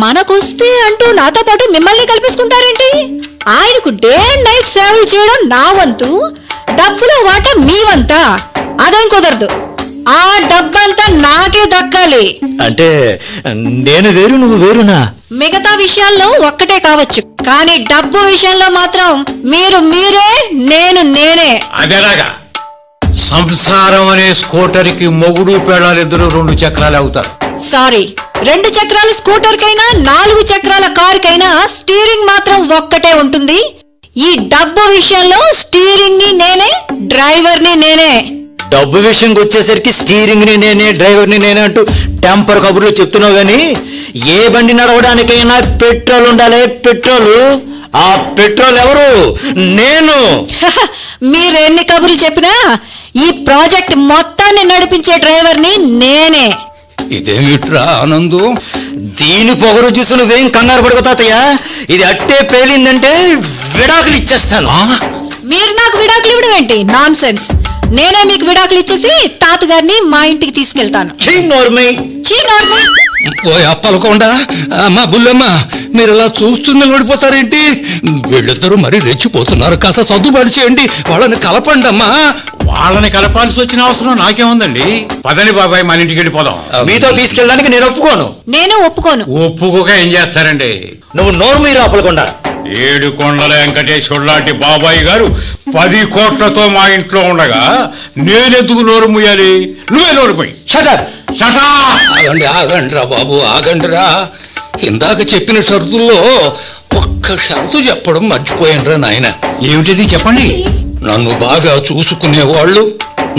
మనకొస్తే అంటూ నాతో పాటు మిమ్మల్ని కల్పించుకుంటారేంటి? ఆయనకు డే అండ్ నైట్ సేవలు చేయడం నా వంతు, డబ్బులో వాటా మీ వంతా. అదేం కుదరదు. ఆ డబ్బంతా నాకే దక్కాలి. అంటే నేను వేరు, నువ్వు వేరునా? మిగతా విషయాల్లో ఒక్కటే కావచ్చు, కానీ డబ్బు విషయంలో మాత్రం మీరు మీరే, నేను నేనే. అదేలాగా సంసారం అనే స్కూటర్కి మొగుడు పేడాలిద్దరూ 2 చక్రాలు అవుతారు. సారీ, 2 చక్రాల స్కూటర్ కైనా 4 చక్రాల కారు కైనా స్టీరింగ్ మాత్రం ఒక్కటే ఉంటుంది. ఈ డబ్బు విషయంలో స్టీరింగ్ ని నేనే, డ్రైవర్ ని నేనే. డబ్బు విషయంకి వచ్చేసరికి స్టీరింగ్ ని నేనే, డ్రైవర్ ని నేనే అంటూ టెంపర్ కబుర్లు చెప్తున్నావు గానీ, ఏ బండి నడవడానికైనా పెట్రోల్ ఉండాలి. పెట్రోల్, ఆ పెట్రోల్ ఎవరు? నేను. మీరెన్ని కబుర్లు చెప్పినా ఈ ప్రాజెక్ట్ మొత్తాన్ని నడిపించే డ్రైవర్ ని నేనే. ఇదేమిట్రా ఆనందు? దీని పొగరు చూసి నువ్వేం కంగారు పడుకోతాతయ్య. ఇది అట్టే పేలిందంటే విడాకులు ఇచ్చేస్తాను. మీరు నాకు విడాకులు ఇవ్వడం ఏంటి? Non sense. నేనే మీకు విడాకులు ఇచ్చేసి తాతగారిని మా ఇంటికి తీసుకెళ్తాను. ఓ అప్పలకొండ, అమ్మా బుల్లమ్మ, మీరు ఇలా చూస్తూనే ఓడిపోతారేంటి? వీళ్ళిద్దరూ మరీ రెచ్చిపోతున్నారు. కాస్త సర్దుబాటు చేయండి, వాళ్ళని కలపండి అమ్మా. వాళ్ళని కలపాల్సి వచ్చిన అవసరం నాకేముందండి? పదని బాబాయ్, మన ఇంటికి వెళ్ళిపోదాం. మీతో తీసుకెళ్ళడానికి నేను ఒప్పుకోను. నేను ఒప్పుకోను. ఒప్పుకోక ఏం చేస్తారండి? నువ్వు నోరు మీరు అప్పలకొండ. 7 కొండల వెంకటేశ్వర లాంటి బాబాయ్ గారు 10 కోట్లతో మా ఇంట్లో ఉండగా నేనెందుకు నోరు ముయ్యాలి? నువ్వే నోరు పోయి. ఆగండిరా బాబు, ఆగండిరా. ఇందాక చెప్పిన షరతుల్లో ఒక్క షరతు చెప్పడం మర్చిపోయానురా నాయన. ఏమిటిది చెప్పండి. నన్ను బాగా చూసుకునేవాళ్ళు,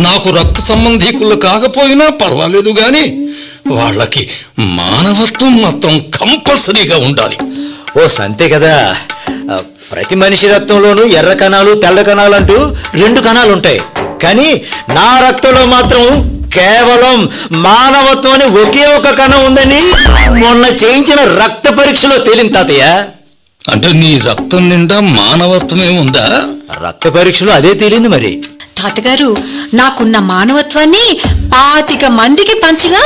నాకు రక్త సంబంధీకులు కాకపోయినా పర్వాలేదు గాని వాళ్ళకి మానవత్వం మొత్తం కంపల్సరీగా ఉండాలి. ఓ సంతే కదా. ప్రతి మనిషి రక్తంలోనూ ఎర్ర కణాలు తెల్ల కణాలు అంటూ 2 కణాలు ఉంటాయి. కానీ నా రక్తంలో మాత్రం కేవలం మానవత్వం అని ఒకే ఒక కణం ఉందని మొన్న చేయించిన రక్త పరీక్షలో తేలింది తాతయ్య. అంటే నీ రక్తం నిండా మానవత్వమే ఉందా? రక్త పరీక్షలో అదే తేలింది. మరి తాతగారు, నాకున్న మానవత్వాన్ని 25 మందికి పంచగా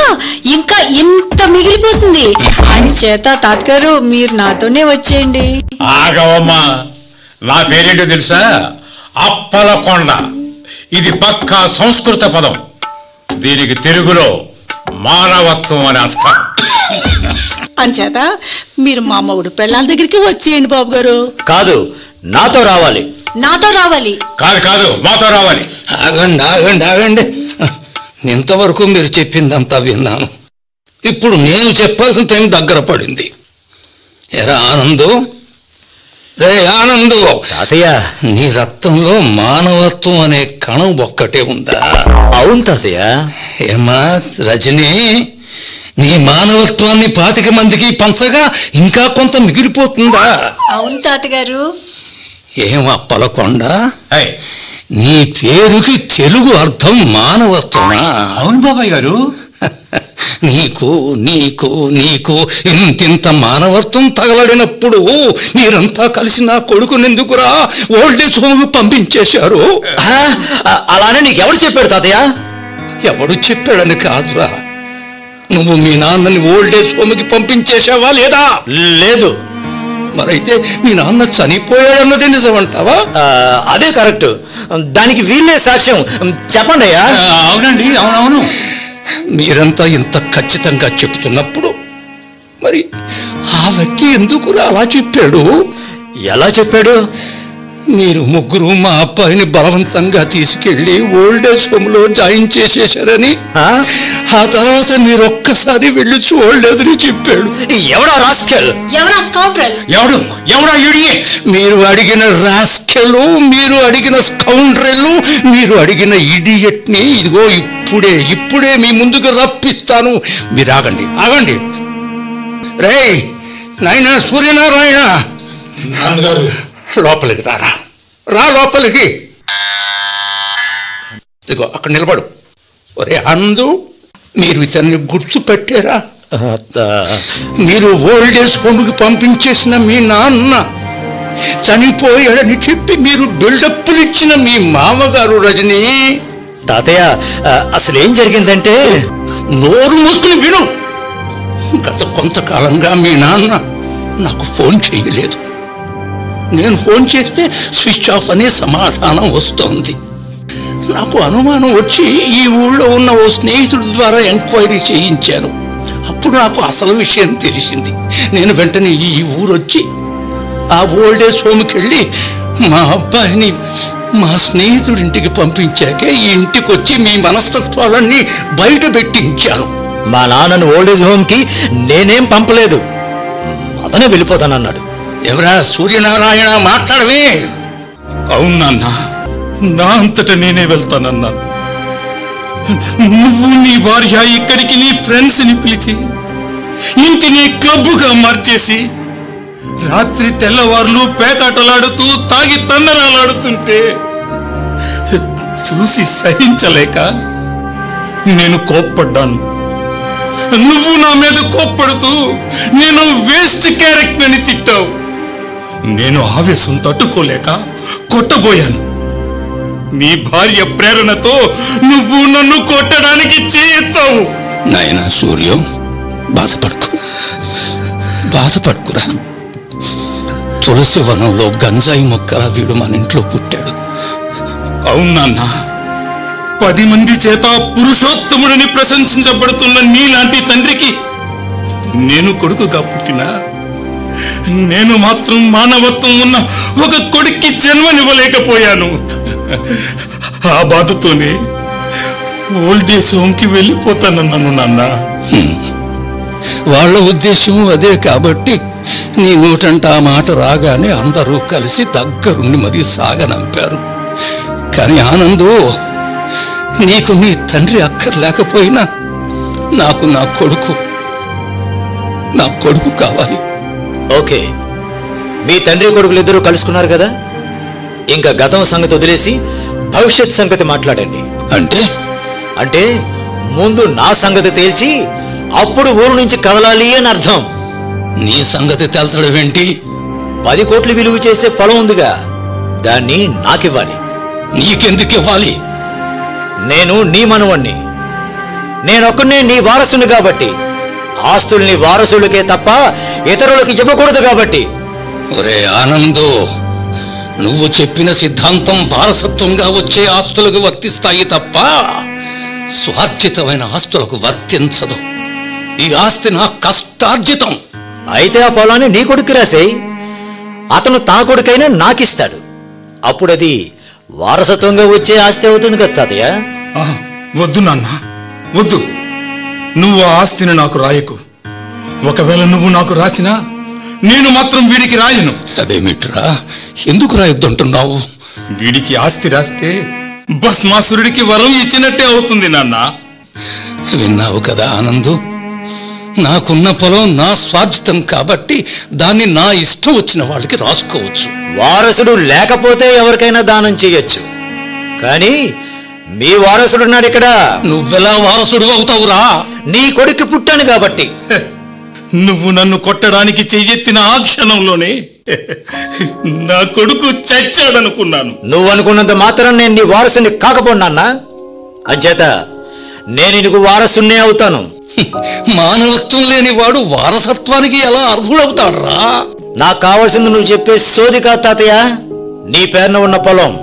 ఇంకా ఇంత మిగిలిపోతుంది. అంచేత తాతగారు మీరు నాతోనే వచ్చేయండి. ఆగవమ్మా, నా పేరేంటో తెలుసా? అప్పలకొండ. ఇది పక్కా సంస్కృత పదం. దీనికి తెలుగులో మానవత్వం అని అర్థం. అంచేత మీరు మా మొగుడు పెళ్ళాల దగ్గరికి వచ్చేయండి బాబు గారు. కాదు, నాతో రావాలి. నాతో రావాలి. కాదు, మాతో రావాలి. ఆగండి. ఇంతవరకు మీరు చెప్పిందంతా విన్నాను. ఇప్పుడు నేను చెప్పాల్సిన టైం దగ్గర పడింది. ఎరా ఆనందు, రే ఆనందు, తాతయ్య నీ రక్తంలో మానవత్వం అనే కణం ఒక్కటే ఉందా? అవును తాతయ్య. ఏమా రజనీ, నీ మానవత్వాన్ని 25 మందికి పంచగా ఇంకా కొంత మిగిలిపోతుందా? అవును తాతగారు. ఏం అప్పలకొండ, ఏయ్, నీ పేరుకి తెలుగు అర్థం మానవత్వమా? అవును బాబాయ్ గారు. నీకు నీకు నీకు ఇంతింత మానవత్వం తగలడినప్పుడు మీరంతా కలిసి నా కొడుకునెందుకురా ఓల్డేజ్ హోమ్కి పంపించేశారు? అలానే నీకెవరు చెప్పాడు తాతయ్య? ఎవడు చెప్పాడని కాదురా, నువ్వు మీ నాన్నని ఓల్డేజ్ హోమ్కి పంపించేశావా లేదా? లేదు. మరైతే మీ నాన్న చనిపోయాడన్నది నిజమంటావా? అదే కరెక్ట్. దానికి వీళ్ళే సాక్ష్యం. చెప్పండి అయ్యా. అవునండి, అవునవును. మీరంతా ఇంత ఖచ్చితంగా చెప్తున్నప్పుడు మరి ఆ వ్యక్తి ఎందుకు అలా చెప్పాడు? ఎలా చెప్పాడు? మీరు ముగ్గురు మా అబ్బాయిని బలవంతంగా తీసుకెళ్లి ఓల్డేజ్ హోమ్ లో జాయిన్ చేసేశారని, ఆ తర్వాత మీరు ఒక్కసారి వెళ్ళి చూడలేదని చెప్పాడు. ఎవడా రాస్కెల్? ఎవరా స్కౌండ్రల్? ఎవడా ఇడియట్? మీరు అడిగిన రాస్కెలు, మీరు అడిగిన స్కౌండ్రెలు, మీరు అడిగిన ఇడియట్ ని ఇదిగో ఇప్పుడే మీ ముందుకు రప్పిస్తాను. మీరు ఆగండి. రేయ్ నాయనా సూర్యనారాయణ, నాన్నగారు లోపలికి రా లోపలికి. ఇదిగో అక్కడ నిలబడు. ఒరే అందు, మీరు ఇతన్ని గుర్తు పెట్టారా? మీరు ఓల్డేజ్ హోమ్కి పంపించేసిన మీ నాన్న చనిపోయాడని చెప్పి మీరు బిల్డప్లు ఇచ్చిన మీ మామగారు రజనీ. తాతయ్య, అసలు ఏం జరిగిందంటే, నోరు మూసుకుని విను. గత కొంతకాలంగా మీ నాన్న నాకు ఫోన్ చేయలేదు. నేను ఫోన్ చేస్తే స్విచ్ ఆఫ్ అనే సమాధానం వస్తోంది. నాకు అనుమానం వచ్చి ఈ ఊళ్ళో ఉన్న ఓ స్నేహితుడి ద్వారా ఎంక్వైరీ చేయించాను. అప్పుడు నాకు అసలు విషయం తెలిసింది. నేను వెంటనే ఈ ఊరొచ్చి ఆ ఓల్డేజ్ హోమ్కి వెళ్ళి మా అబ్బాయిని మా స్నేహితుడింటికి పంపించాకే ఈ ఇంటికి వచ్చి మీ మనస్తత్వాలన్నీ బయట పెట్టించాను. మా నాన్నను ఓల్డేజ్ హోమ్కి నేనేం పంపలేదు, అతనే వెళ్ళిపోతానన్నాడు. ఎవరా సూర్యనారాయణ, మాట్లాడవే. అవును నాన్న, నా అంతటా నేనే వెళ్తానన్నాను. నువ్వు నీ భార్య ఇక్కడికి నీ ఫ్రెండ్స్ని పిలిచి ఇంటిని క్లబ్గా మార్చేసి రాత్రి తెల్లవార్లు పేకాటలాడుతూ తాగి తందనాలాడుతుంటే చూసి సహించలేక నేను కోప్పడ్డాను. నువ్వు నా మీద కోప్పడుతూ నేను వేస్ట్ క్యారెక్టర్ అని తిట్టావు. నేను ఆవేశం తట్టుకోలేక కొట్టబోయాను. నీ భార్య ప్రేరణతో నువ్వు నన్ను కొట్టడానికి చేయెత్తావు. నాయనా సూర్యం, బాధపడుకురా. తులసి వనంలో గంజాయి మొక్కలా వీడు మన ఇంట్లో పుట్టాడు. అవును నాన్న, 10 మంది చేత పురుషోత్తముడిని ప్రశంసించబడుతున్న నీలాంటి తండ్రికి నేను కొడుకుగా పుట్టినా నేను మాత్రం మానవత్వం ఉన్న ఒక కొడుక్కి జన్మనివ్వలేకపోయాను. ఆ బాధతోనే ఓల్డేజ్ హోమ్కి వెళ్ళిపోతానన్నాను నాన్న. వాళ్ళ ఉద్దేశం అదే కాబట్టి నీ నోటంట ఆ మాట రాగానే అందరూ కలిసి దగ్గరుండి మరీ సాగనంపారు. కానీ ఆనందు, నీకు నీ తండ్రి అక్కర్లేకపోయినా నాకు నా కొడుకు కావాలి. ఓకే, మీ తండ్రి కొడుకులిద్దరూ కలుసుకున్నారు కదా, ఇంకా గతం సంగతి వదిలేసి భవిష్యత్ సంగతి మాట్లాడండి. అంటే ముందు నా సంగతి తేల్చి అప్పుడు ఊరు నుంచి కదలాలి అని అర్థం. నీ సంగతి తేల్చడం ఏంటి? 10 కోట్లు విలువ చేసే పొలం ఉందిగా, దాన్ని నాకివ్వాలి. నీకెందుకు ఇవ్వాలి? నేను నీ మనవణ్ణి, నేనొక్కనే నీ వారసుని కాబట్టి. ఆస్తుల్ని వారసులకే తప్ప ఇతరులకి ఇవ్వకూడదు కాబట్టి. ఒరే ఆనందో, నువ్వు చెప్పిన సిద్ధాంతం వారసత్వంగా వచ్చే ఆస్తులకు వర్తిస్తాయి తప్ప స్వార్జితమైన ఆస్తులకు వర్తించదు. ఈ ఆస్తి నా కష్టార్జితం. అయితే ఆ పొలాన్ని నీ కొడుకు రాసేయ్, అతను తన కొడుకైనా నాకిస్తాడు. అప్పుడది వారసత్వంగా వచ్చే ఆస్తి అవుతుంది కదా తాతయ్య. వద్దు నాన్న, వద్దు. నువ్వు ఆ ఆస్తిని నాకు రాయకు. ఒకవేళ నువ్వు నాకు రాసినా నేను మాత్రం వీడికి రాయను. అదేమిట్రా, ఎందుకు రాయొద్దంటున్నావు? వీడికి ఆస్తి రాస్తే భస్మాసురుడికి వరం ఇచ్చినట్టే అవుతుంది నాన్న. విన్నావు కదా ఆనందు, నాకున్న పొలం నా స్వార్జితం కాబట్టి దాన్ని నా ఇష్టం వచ్చిన వాళ్ళకి రాసుకోవచ్చు. వారసుడు లేకపోతే ఎవరికైనా దానం చేయొచ్చు, కానీ మీ వారసుడున్నాడు ఇక్కడ. నువ్వెలా వారసుడు అవుతావురా? నీ కొడుకు పుట్టాను కాబట్టి. నువ్వు నన్ను కొట్టడానికి చెయ్యెత్తిన ఆ క్షణంలోనే నా కొడుకు చచ్చాడనుకున్నాను. నువ్వు అనుకున్నంత మాత్రం నేను నీ వారసుని కాకపోన్నానా? అంచేత నేను నీకు వారసున్నే అవుతాను. మానవత్వం లేని వాడు వారసత్వానికి ఎలా అర్హుడవుతాడురా? నాకు కావాల్సింది నువ్వు చెప్పే సోది కాదు తాతయ్య. నీ పేరున ఉన్న పొలం.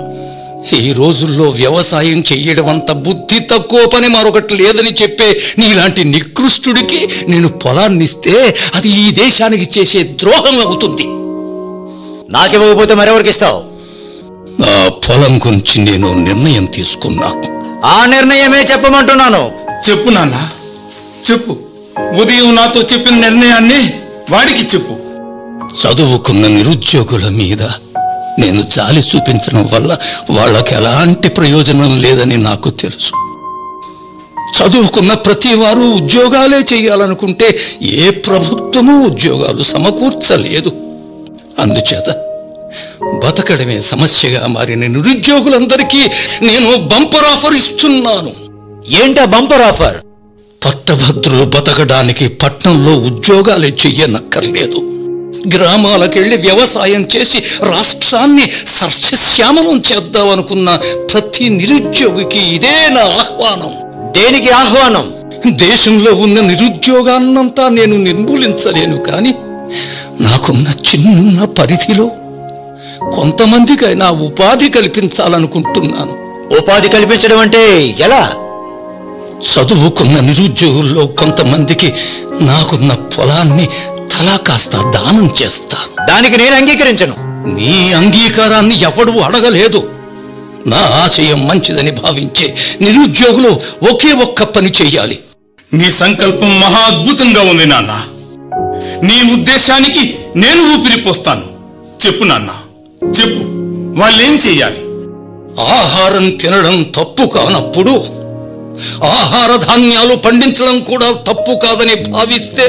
ఈ రోజుల్లో వ్యవసాయం చెయ్యడం అంత బుద్ధి తక్కువ పని మరొకటి లేదని చెప్పే నీలాంటి నికృష్టుడికి నేను పొలాన్నిస్తే అది ఈ దేశానికి చేసే ద్రోహం అవుతుంది. నాకివ్వకపోతే మరెవరికి ఇస్తావు? ఆ పొలం గురించి నేను నిర్ణయం తీసుకున్నాను. ఆ నిర్ణయమే చెప్పమంటున్నాను. చెప్పు నాన్న, చెప్పు. ఉదయం నాతో చెప్పిన నిర్ణయాన్ని వాడికి చెప్పు. చదువుకున్న నిరుద్యోగుల మీద నేను జాలి చూపించడం వల్ల వాళ్ళకి ఎలాంటి ప్రయోజనం లేదని నాకు తెలుసు. చదువుకున్న ప్రతి వారు ఉద్యోగాలే చేయాలనుకుంటే ఏ ప్రభుత్వమూ ఉద్యోగాలు సమకూర్చలేదు. అందుచేత బతకడమే సమస్యగా మారిన నిరుద్యోగులందరికీ నేను బంపర్ ఆఫర్ ఇస్తున్నాను. ఏంటా బంపర్ ఆఫర్? పట్టభద్రులు బతకడానికి పట్నంలో ఉద్యోగాలే చెయ్యనక్కర్లేదు. గ్రామాలకెళ్లి వ్యవసాయం చేసి రాష్ట్రాన్ని సస్యశ్యామలం చేద్దామనుకున్న ప్రతి నిరుద్యోగికి ఇదే నా ఆహ్వానం. దేనికి ఆహ్వానం? దేశంలో ఉన్న నిరుద్యోగాన్నంతా నేను నిర్మూలించలేను, కానీ నాకున్న చిన్న పరిధిలో కొంతమందికైనా ఉపాధి కల్పించాలనుకుంటున్నాను. ఉపాధి కల్పించడం అంటే ఎలా? చదువుకున్న నిరుద్యోగుల్లో కొంతమందికి నాకున్న పొలాన్ని తలా కాస్త దానం చేస్తాను. దానికి నేను అంగీకరించను. నీ అంగీకారాన్ని ఎవడూ అడగలేదు. నా ఆశయం మంచిదని భావించే నిరుద్యోగులు ఒకే ఒక్క పని చెయ్యాలి. నీ సంకల్పం మహా అద్భుతంగా ఉంది నాన్న. నీ ఉద్దేశానికి నేను ఊపిరిపోస్తాను. చెప్పు నాన్న, చెప్పు. వాళ్ళేం చెయ్యాలి? ఆహారం తినడం తప్పు కానప్పుడు ఆహార ధాన్యాలు పండించడం కూడా తప్పు కాదని భావిస్తే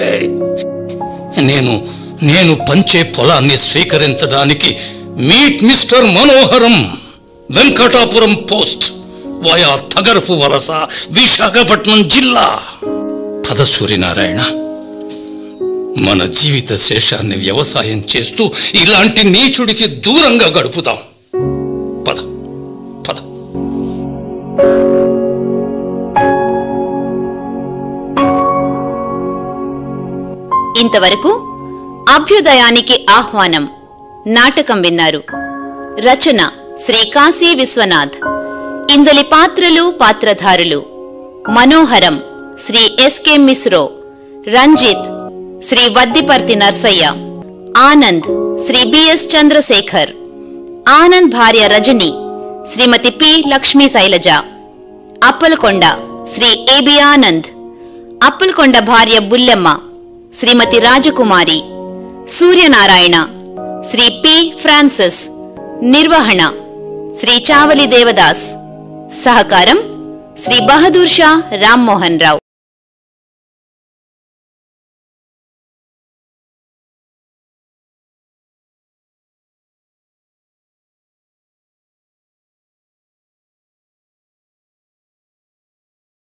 నేను పంచే పొలాన్ని స్వీకరించడానికి మీట్ మిస్టర్ మనోహరం, వెంకటాపురం పోస్ట్, వయా తగరపు వలస, విశాఖపట్నం జిల్లా. పద సూర్యనారాయణ, మన జీవిత శేషాన్ని వ్యవసాయం చేస్తూ ఇలాంటి నీచుడికి దూరంగా గడుపుతాం. పద పద. ఇంతవరకు అభ్యుదయానికి ఆహ్వానం నాటకం విన్నారు. రచన శ్రీ కాశీ విశ్వనాథ్. ఇందలి పాత్రలు పాత్రధారులు: మనోహరం శ్రీ ఎస్కే మిశ్రో, రంజిత్ శ్రీ వద్దిపర్తి నర్సయ్య, ఆనంద్ శ్రీ బిఎస్ చంద్రశేఖర్, ఆనంద్ భార్య రజని శ్రీమతి పి లక్ష్మీ శైలజ, అప్పలకొండ శ్రీ ఏబి ఆనంద్, అప్పలకొండ భార్య బుల్లెమ్మ శ్రీమతి రాజకుమారి, సూర్యనారాయణ శ్రీ పి ఫ్రాన్సిస్, నిర్వహణ శ్రీ చావలి దేవదాస్, సహకారం శ్రీ బహదూర్ షా రామ్మోహన్ రావు.